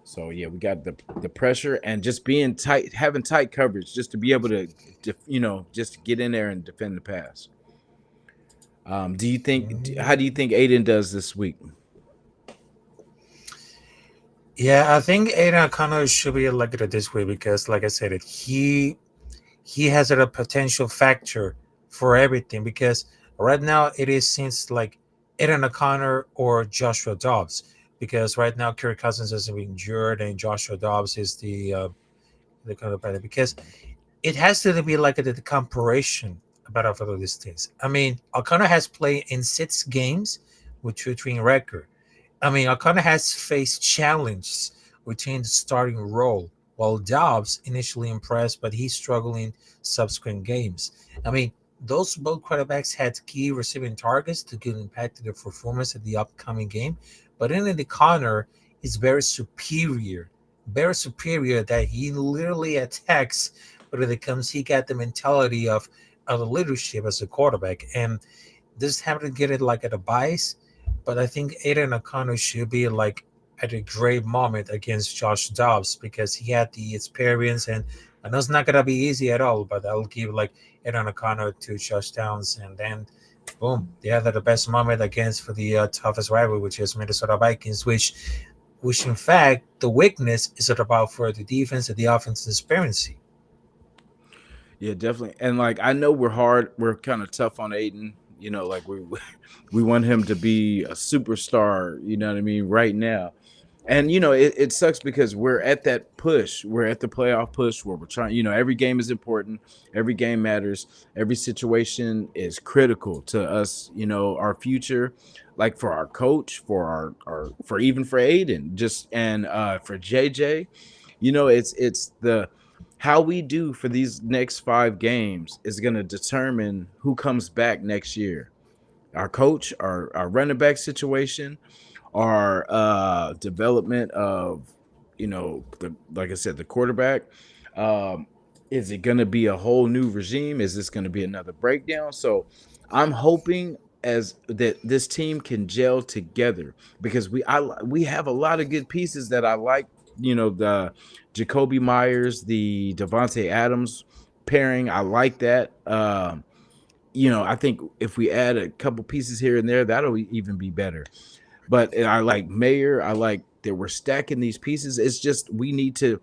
So yeah, we got the pressure and just being tight, having tight coverage, just to be able to, just get in there and defend the pass. Do you think? How do you think Aiden does this week? Yeah, I think Aiden O'Connor should be elected this way because, like I said, he has a potential factor for everything. Because right now it is seems like Aiden O'Connor or Joshua Dobbs. Because right now Kirk Cousins has been injured and Joshua Dobbs is the kind of player. Because it has to be like the comparison about all of these things. I mean, O'Connor has played in 6 games with 2-3 record. I mean, O'Connor has faced challenges within the starting role, while Dobbs initially impressed, but he's struggling in subsequent games. I mean, those both quarterbacks had key receiving targets to give impact to their performance at the upcoming game, but in the Connor is very superior that he literally attacks. But when it comes, he got the mentality of the leadership as a quarterback, and this happened to get it like at a bias, but I think Aiden O'Connor should be like at a great moment against Josh Dobbs because he had the experience, and I know it's not gonna be easy at all, but I'll give like Aiden O'Connor 2 touchdowns, and then boom, they had the best moment against for the toughest rival, which is Minnesota Vikings, which in fact the weakness is about for the defense and the offense transparency. Yeah, definitely. And like I know we're kind of tough on Aiden. Like we want him to be a superstar. You know what I mean? Right now, and it sucks because we're at that push. We're at the playoff push where we're trying. Every game is important. Every game matters. Every situation is critical to us. Our future, like for our coach, for our for even for Aiden, just and for JJ. It's the how we do for these next 5 games is going to determine who comes back next year. Our coach, our running back situation, our development of the like I said, the quarterback. Um, is it going to be a whole new regime? Is this going to be another breakdown? So I'm hoping as that this team can gel together because we have a lot of good pieces that I like. The Jacoby Myers, the Devontae Adams pairing, I like that. I think if we add a couple pieces here and there, that'll even be better. But I like Mayer. I like that we're stacking these pieces. It's just we need to,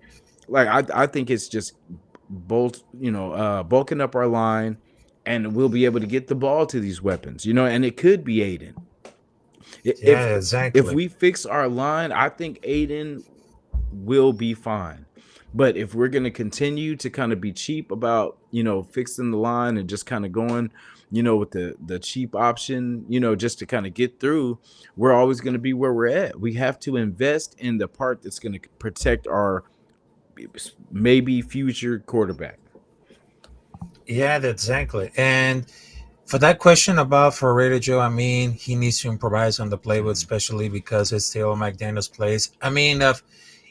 like, I think it's just bulking up our line, and we'll be able to get the ball to these weapons. And it could be Aiden. If Yeah, if exactly. we fix our line, I think Aiden will be fine. But if we're going to continue to kind of be cheap about, fixing the line and just kind of going, with the cheap option, just to kind of get through, we're always going to be where we're at. We have to invest in the part that's going to protect our maybe future quarterback. Yeah, that's exactly. And for that question about for Radio Joe, I mean, he needs to improvise on the playbook, Mhm. especially because it's still McDaniel's plays. I mean,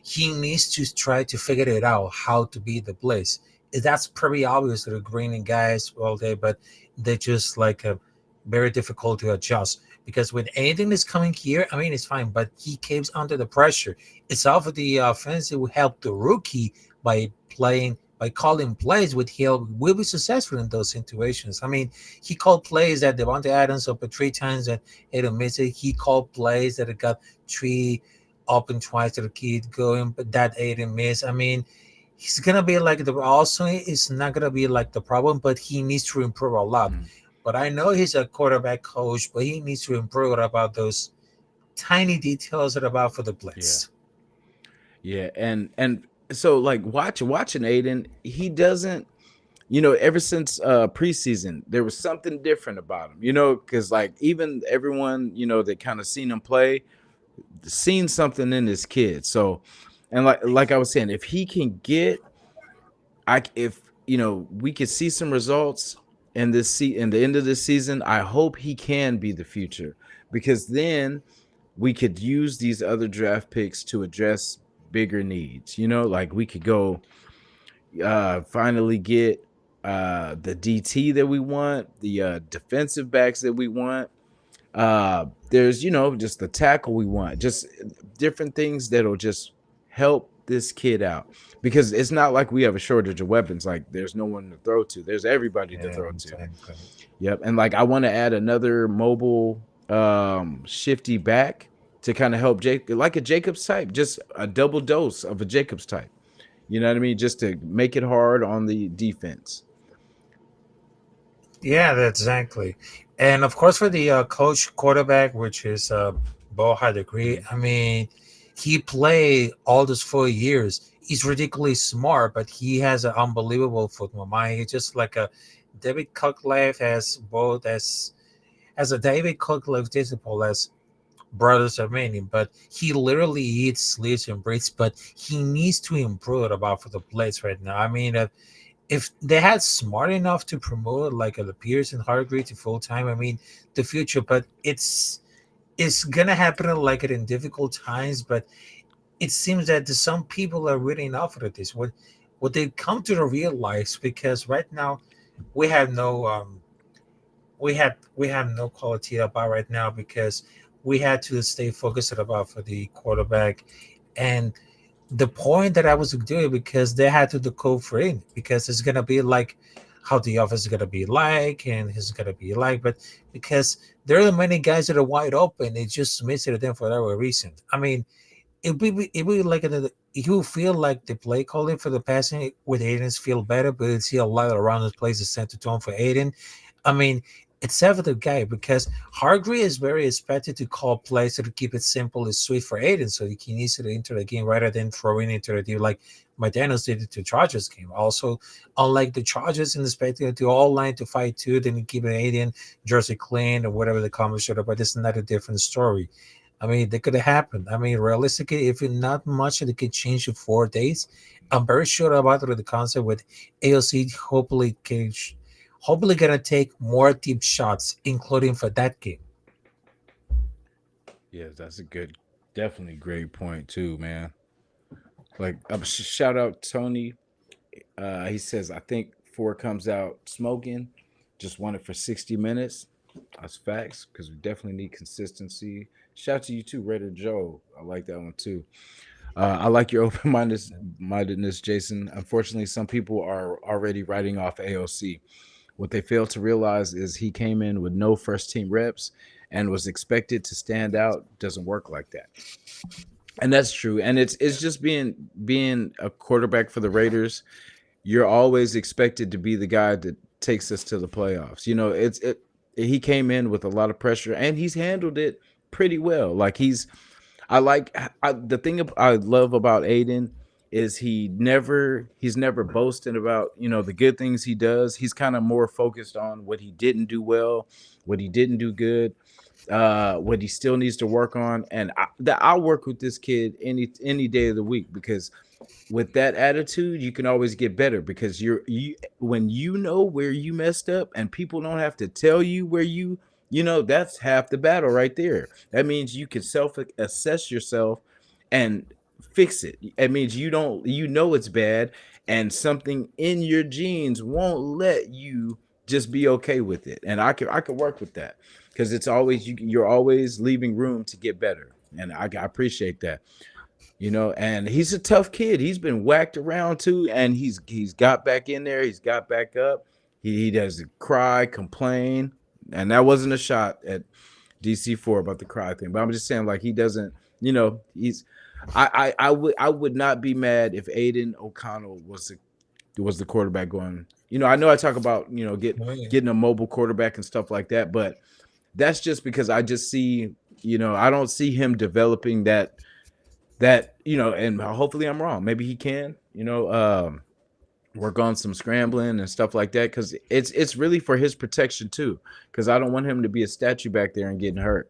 he needs to try to figure it out how to beat the blitz. That's pretty obvious to the green and guys all day, but they just like very difficult to adjust because when anything is coming here, I mean, it's fine, but he keeps under the pressure. It's off of the offense. It will help the rookie by playing by calling plays with Hill will be successful in those situations. I mean, he called plays that Devontae Adams opened 3 times and Adam missed it. He called plays that it got 3 open twice to the kid going, but that Aiden missed. I mean, he's gonna be like the also it's not gonna be like the problem, but he needs to improve a lot. Mhm. But I know he's a quarterback coach, but he needs to improve about those tiny details that about for the Yeah. blitz. Yeah. And so like watching Aiden, he doesn't, ever since preseason, there was something different about him, because like even everyone, that kind of seen him play, seen something in this kid. So, and like I was saying, if he can get, if we could see some results in the end of this season, I hope he can be the future because then we could use these other draft picks to address bigger needs. Like we could go finally get the DT that we want, the defensive backs that we want. There's just the tackle we want, just different things that'll just help this kid out, because it's not like we have a shortage of weapons. Like there's no one to throw to, there's everybody to Yeah, throw to. exactly. Yep. And like I want to add another mobile shifty back to kind of help Jake, like a Jacobs type, just a double dose of a Jacobs type. You know what I mean? Just to make it hard on the defense. Yeah, that's exactly. And of course, for the coach quarterback, which is Bo had degree. Mhm. I mean, he played all those 4 years. He's ridiculously smart, but he has an unbelievable football mind. He's just like a David Cutcliffe has both as a David Cutcliffe disciple as brothers are many, but he literally eats, sleeps, and breathes. But he needs to improve about for the plays right now. I mean, if they had smart enough to promote like the Pierce and Hargrave to full time, I mean, the future. But it's gonna happen like it in difficult times. But it seems that some people are really enough of this. What they come to realize, because right now we have no we have no quality about right now, because we had to stay focused about for the quarterback. And the point that I was doing, because they had to decode for it, because it's gonna be like how the office is gonna be like, and it's gonna be like, but because there are many guys that are wide open, they just miss it them for whatever reason. I mean, it would be like you feel like the play calling for the passing with Aiden's feel better, but you see a lot around the plays is sent to tone for Aiden. I mean, it's ever the guy, because Hargrave is very expected to call plays to keep it simple and sweet for Aiden, so he can easily enter the game rather than throwing into the deal like McDaniels did it to Chargers game. Also, unlike the Chargers in the spectator to all line to fight too, then keep it Aiden, Jersey clean, or whatever the comment should have, but it's not a different story. I mean, that could have happened. I mean, realistically, if it not much, it could change in 4 days. I'm very sure about the concept with AOC. Hopefully gonna take more deep shots, including for that game. Yeah, that's a good, definitely great point too, man. Like, shout out Tony. He says, I think four comes out smoking. Just want it for 60 minutes. That's facts, because we definitely need consistency. Shout out to you too, Raider Joe. I like that one too. I like your open mindedness, Jason. Unfortunately, some people are already writing off AOC. What they fail to realize is he came in with no first team reps and was expected to stand out. Doesn't work like that. And that's true. And it's just being a quarterback for the Raiders. You're always expected to be the guy that takes us to the playoffs. He came in with a lot of pressure and he's handled it pretty well. Like the thing I love about Aiden is he's never boasting about the good things he does. He's kind of more focused on what he didn't do well, what he didn't do good, what he still needs to work on. And I'll work with this kid any day of the week, because with that attitude, you can always get better, because you when you know where you messed up and people don't have to tell you where that's half the battle right there. That means you can self assess yourself and fix it. It means it's bad, and something in your genes won't let you just be okay with it. And I could work with that, because it's always you're always leaving room to get better, and I appreciate that. And he's a tough kid. He's been whacked around too, and he's got back in there. He's got back up. He doesn't cry, complain, and that wasn't a shot at DC4 about the cry thing. But I'm just saying, like, he doesn't. He's. I would not be mad if Aiden O'Connell was the quarterback going. I know I talk about Oh, yeah. getting a mobile quarterback and stuff like that, but that's just because I just see I don't see him developing and hopefully I'm wrong. Maybe he can, work on some scrambling and stuff like that, because it's really for his protection too. Because I don't want him to be a statue back there and getting hurt.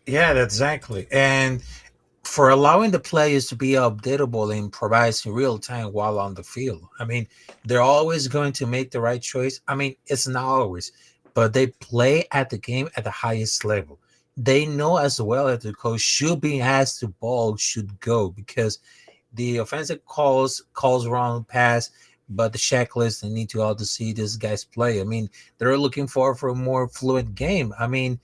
Yeah, that's exactly. And for allowing the players to be updatable and provides in real time while on the field. I mean, they're always going to make the right choice. I mean, it's not always, but they play at the game at the highest level. they know as well that the coach should be as the ball should go, because the offensive calls wrong pass, but the checklist they need to all to see this guy's play. I mean, they're looking for a more fluent game. I mean,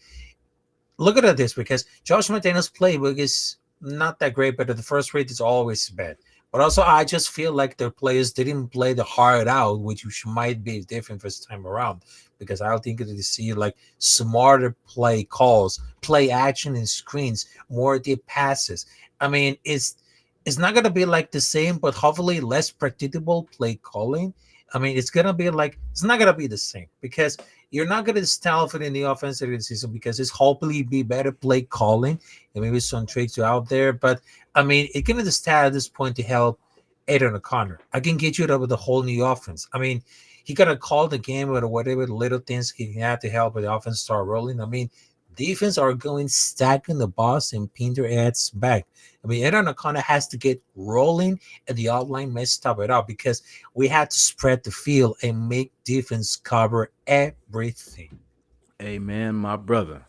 look at this, because Josh McDaniels' playbook is not that great, but the first rate is always bad. But also, I just feel like their players didn't play the hard out, which might be different this time around. Because I don't think that you see like smarter play calls, play action and screens, more deep passes. I mean, it's not gonna be like the same, but hopefully less predictable play calling. I mean, it's gonna be like it's not gonna be the same, because you're not going to style it in the offensive season, because it's hopefully be better play calling and maybe some tricks are out there. But I mean, it can style at this point to help Aiden O'Connor. I can get you up with a whole new offense. I mean, he got to call the game with whatever little things he can have to help the offense start rolling. I mean, defense are going stacking the boss and pin their ads back. I mean, Aiden O'Connor has to get rolling, and the outline may stop it out, because we had to spread the field and make defense cover everything. Amen, my brother.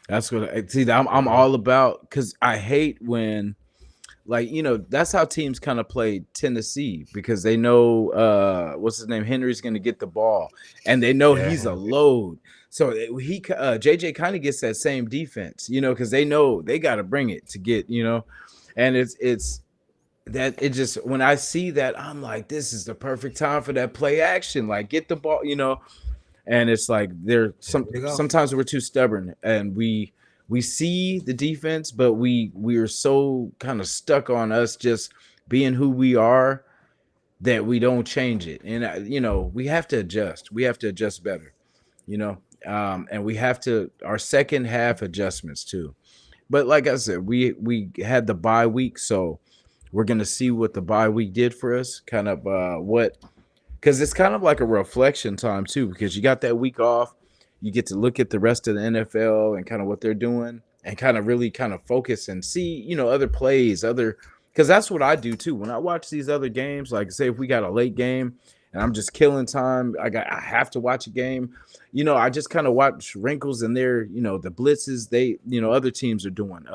That's what I see. I'm Bro. all about, because I hate when, like, that's how teams kind of play Tennessee, because they know what's his name, Henry's going to get the ball, and they know Yeah, he's a load. So JJ kind of gets that same defense, because they know they got to bring it to get, and it's that it just, when I see that, I'm like, this is the perfect time for that play action, like get the ball, and it's like there there you go. sometimes we're too stubborn, and we see the defense, but we are so kind of stuck on us just being who we are, that we don't change it. And we have to adjust, better, you know and we have to, our second half adjustments too. But like I said, we had the bye week, so we're gonna see what the bye week did for us, kind of what, because it's kind of like a reflection time too, because you got that week off, you get to look at the rest of the NFL and kind of what they're doing, and kind of really kind of focus and see, other plays, other, because that's what I do too when I watch these other games. Like, say if we got a late game and I'm just killing time, I have to watch a game. I just kind of watch wrinkles in there, the blitzes they, other teams are doing,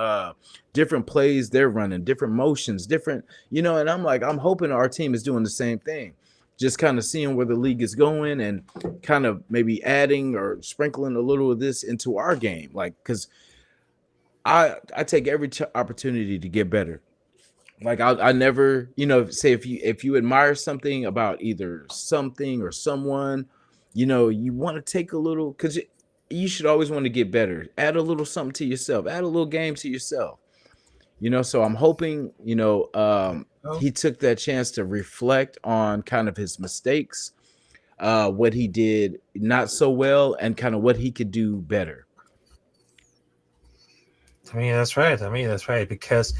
different plays they're running, different motions, different, and I'm like, I'm hoping our team is doing the same thing, just kind of seeing where the league is going, and kind of maybe adding or sprinkling a little of this into our game. Like, because I take every opportunity to get better. Like, I never, say if you admire something about either something or someone, you want to take a little, because you should always want to get better. Add a little something to yourself. Add a little game to yourself. So I'm hoping, Oh, he took that chance to reflect on kind of his mistakes, what he did not so well, and kind of what he could do better. I mean, that's right. I mean, that's right. Because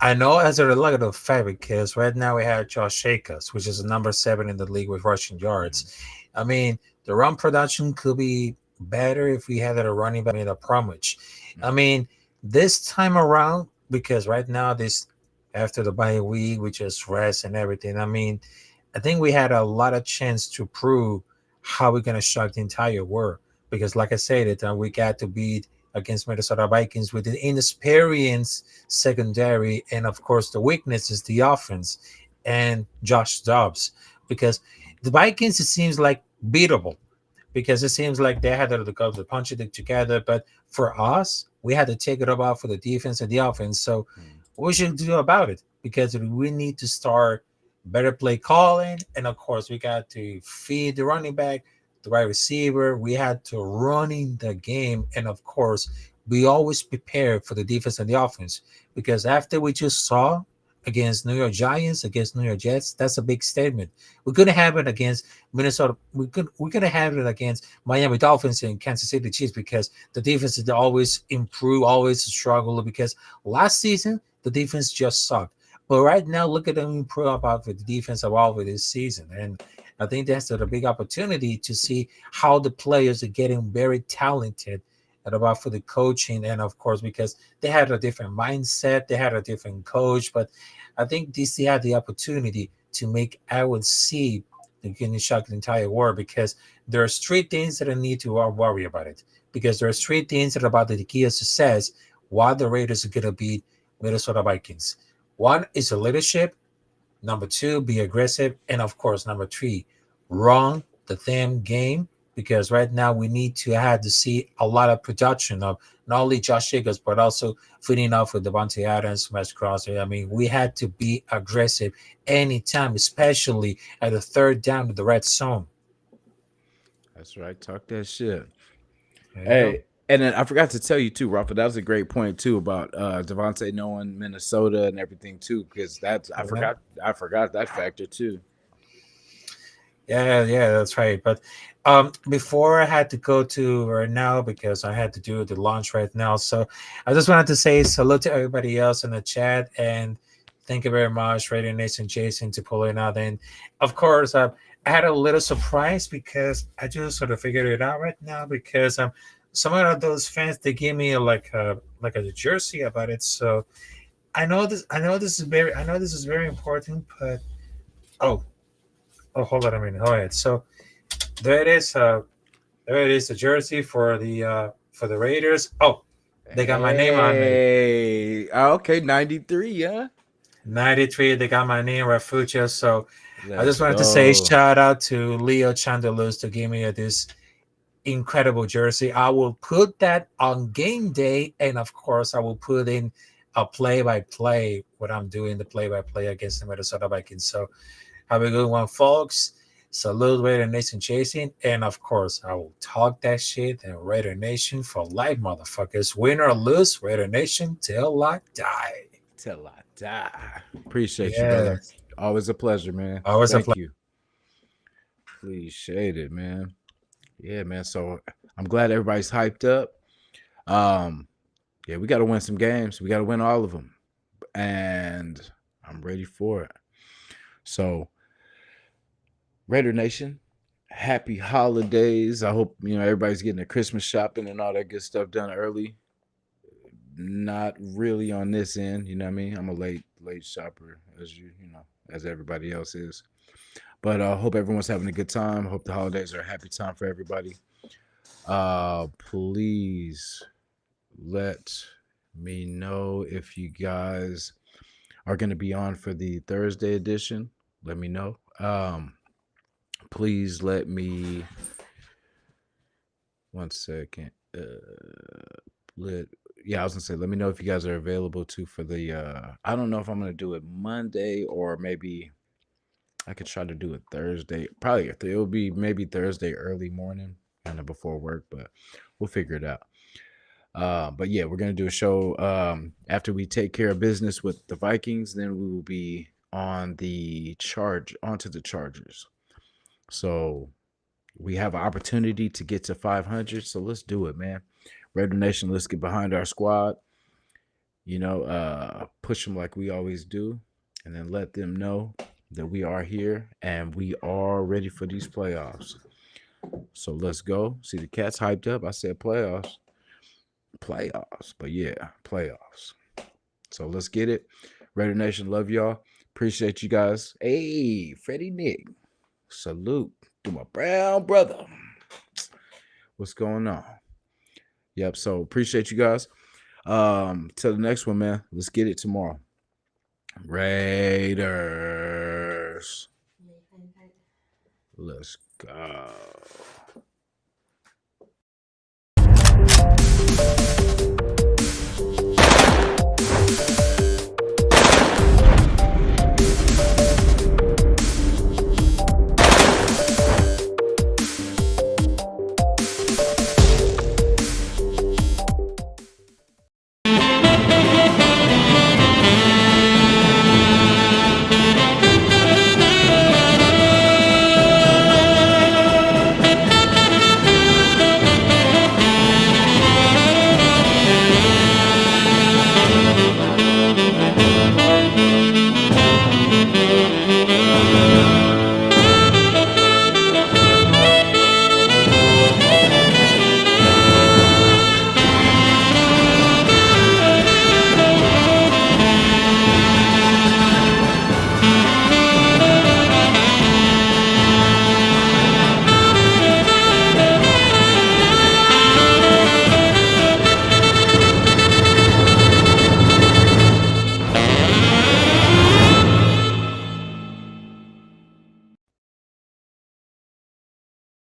I know as a result of fact, because right now we have Josh Jacobs, which is the number 7 in the league with rushing yards. I mean, the run production could be better if we had a running back, I mean, a promise. I mean, this time around, because right now, this after the bye week, which is rest and everything, I mean, I think we had a lot of chance to prove how we're going to shock the entire world. Because, like I said, we got to beat against Minnesota Vikings with the inexperienced secondary, and of course the weakness is the offense and Josh Dobbs. Because the Vikings, it seems like beatable, because it seems like they had to go to punch it together. But for us, we had to take it about for the defense and the offense. So Mm. what we should do about it? Because we need to start better play calling, and of course we got to feed the running back, the right receiver. We had to running the game, and of course we always prepare for the defense and the offense. Because after we just saw against New York Giants, against New York Jets, that's a big statement. We're gonna have it against Minnesota. We're gonna have it against Miami Dolphins and Kansas City Chiefs, because the defense is always improve, always struggle. Because last season the defense just sucked, but right now look at them improve about with the defense overall with this season. And I think that's a big opportunity to see how the players are getting very talented, and about for the coaching, and of course because they had a different mindset, they had a different coach. But I think DC had the opportunity to make, I would see, they can shock the entire world because there's three things that I need to worry about it. Because there's three things that are about the key of success why the Raiders are gonna beat Minnesota Vikings. One is the leadership. Number two, be aggressive. And of course, number three, run the damn game. Because right now we need to have to see a lot of production of not only Josh Jacobs, but also fitting off with Devontae Adams, Max Crosby. I mean, we had to be aggressive anytime, especially at the third down to the red zone. That's right. Talk that shit. There you go. Hey, and then I forgot to tell you too, Rafa. That was a great point too about Devontae knowing Minnesota and everything too, because that's Yeah. I forgot that factor too. Yeah, that's right. But before I had to go to right now because I had to do the launch right now. So I just wanted to say salute to everybody else in the chat and thank you very much, Radio Nation Jason, to pulling out. And of course, I had a little surprise because I just sort of figured it out right now because some of those fans they gave me like a jersey about it. So I know this is very important, but oh hold on a minute. All right, so there it is. There it is, the jersey for the Raiders. Oh, they got my name on it. Hey, okay, 93, huh? 93. They got my name, Rafucha. So I Let's just wanted to say go. shout out to Leo Chandelus to give me this incredible jersey. I will put that on game day, and of course, I will put in a play-by-play what I'm doing the play-by-play against the Minnesota Vikings. So have a good one, folks. Salute Raider Nation chasing. And of course, I will talk that shit and Raider Nation for life, motherfuckers. Win or lose, Raider Nation till I die. Till I die. Appreciate you, brother. Yes. Always a pleasure, man. Always a Thank pleasure. you. Appreciate it, man. Yeah, man. So I'm glad everybody's hyped up. Yeah, we got to win some games. We got to win all of them, and I'm ready for it. So, Raider Nation, happy holidays. I hope everybody's getting their Christmas shopping and all that good stuff done early. Not really on this end, you know what I mean? I'm a late shopper as as everybody else is. But I hope everyone's having a good time. Hope the holidays are a happy time for everybody. Please let me know if you guys are going to be on for the Thursday edition. Let me know. Please let me 1 second. I was gonna say, let me know if you guys are available too for the. I don't know if I'm gonna do it Monday or maybe I could try to do it Thursday. Probably it'll be maybe Thursday early morning, kind of before work, but we'll figure it out. But yeah, we're gonna do a show after we take care of business with the Vikings. Then we will be onto the Chargers. So we have an opportunity to get to 500. So let's do it, man. Raider Nation, let's get behind our squad. Push them like we always do, and then let them know that we are here and we are ready for these playoffs. So let's go. See the Cats hyped up. I said playoffs. But yeah, playoffs. So let's get it. Raider Nation, love y'all. Appreciate you guys. Hey, Freddie Nick. Salute to my brown brother. What's going on? Yep. So appreciate you guys. Till the next one, man. Let's get it tomorrow. Raiders. Let's go.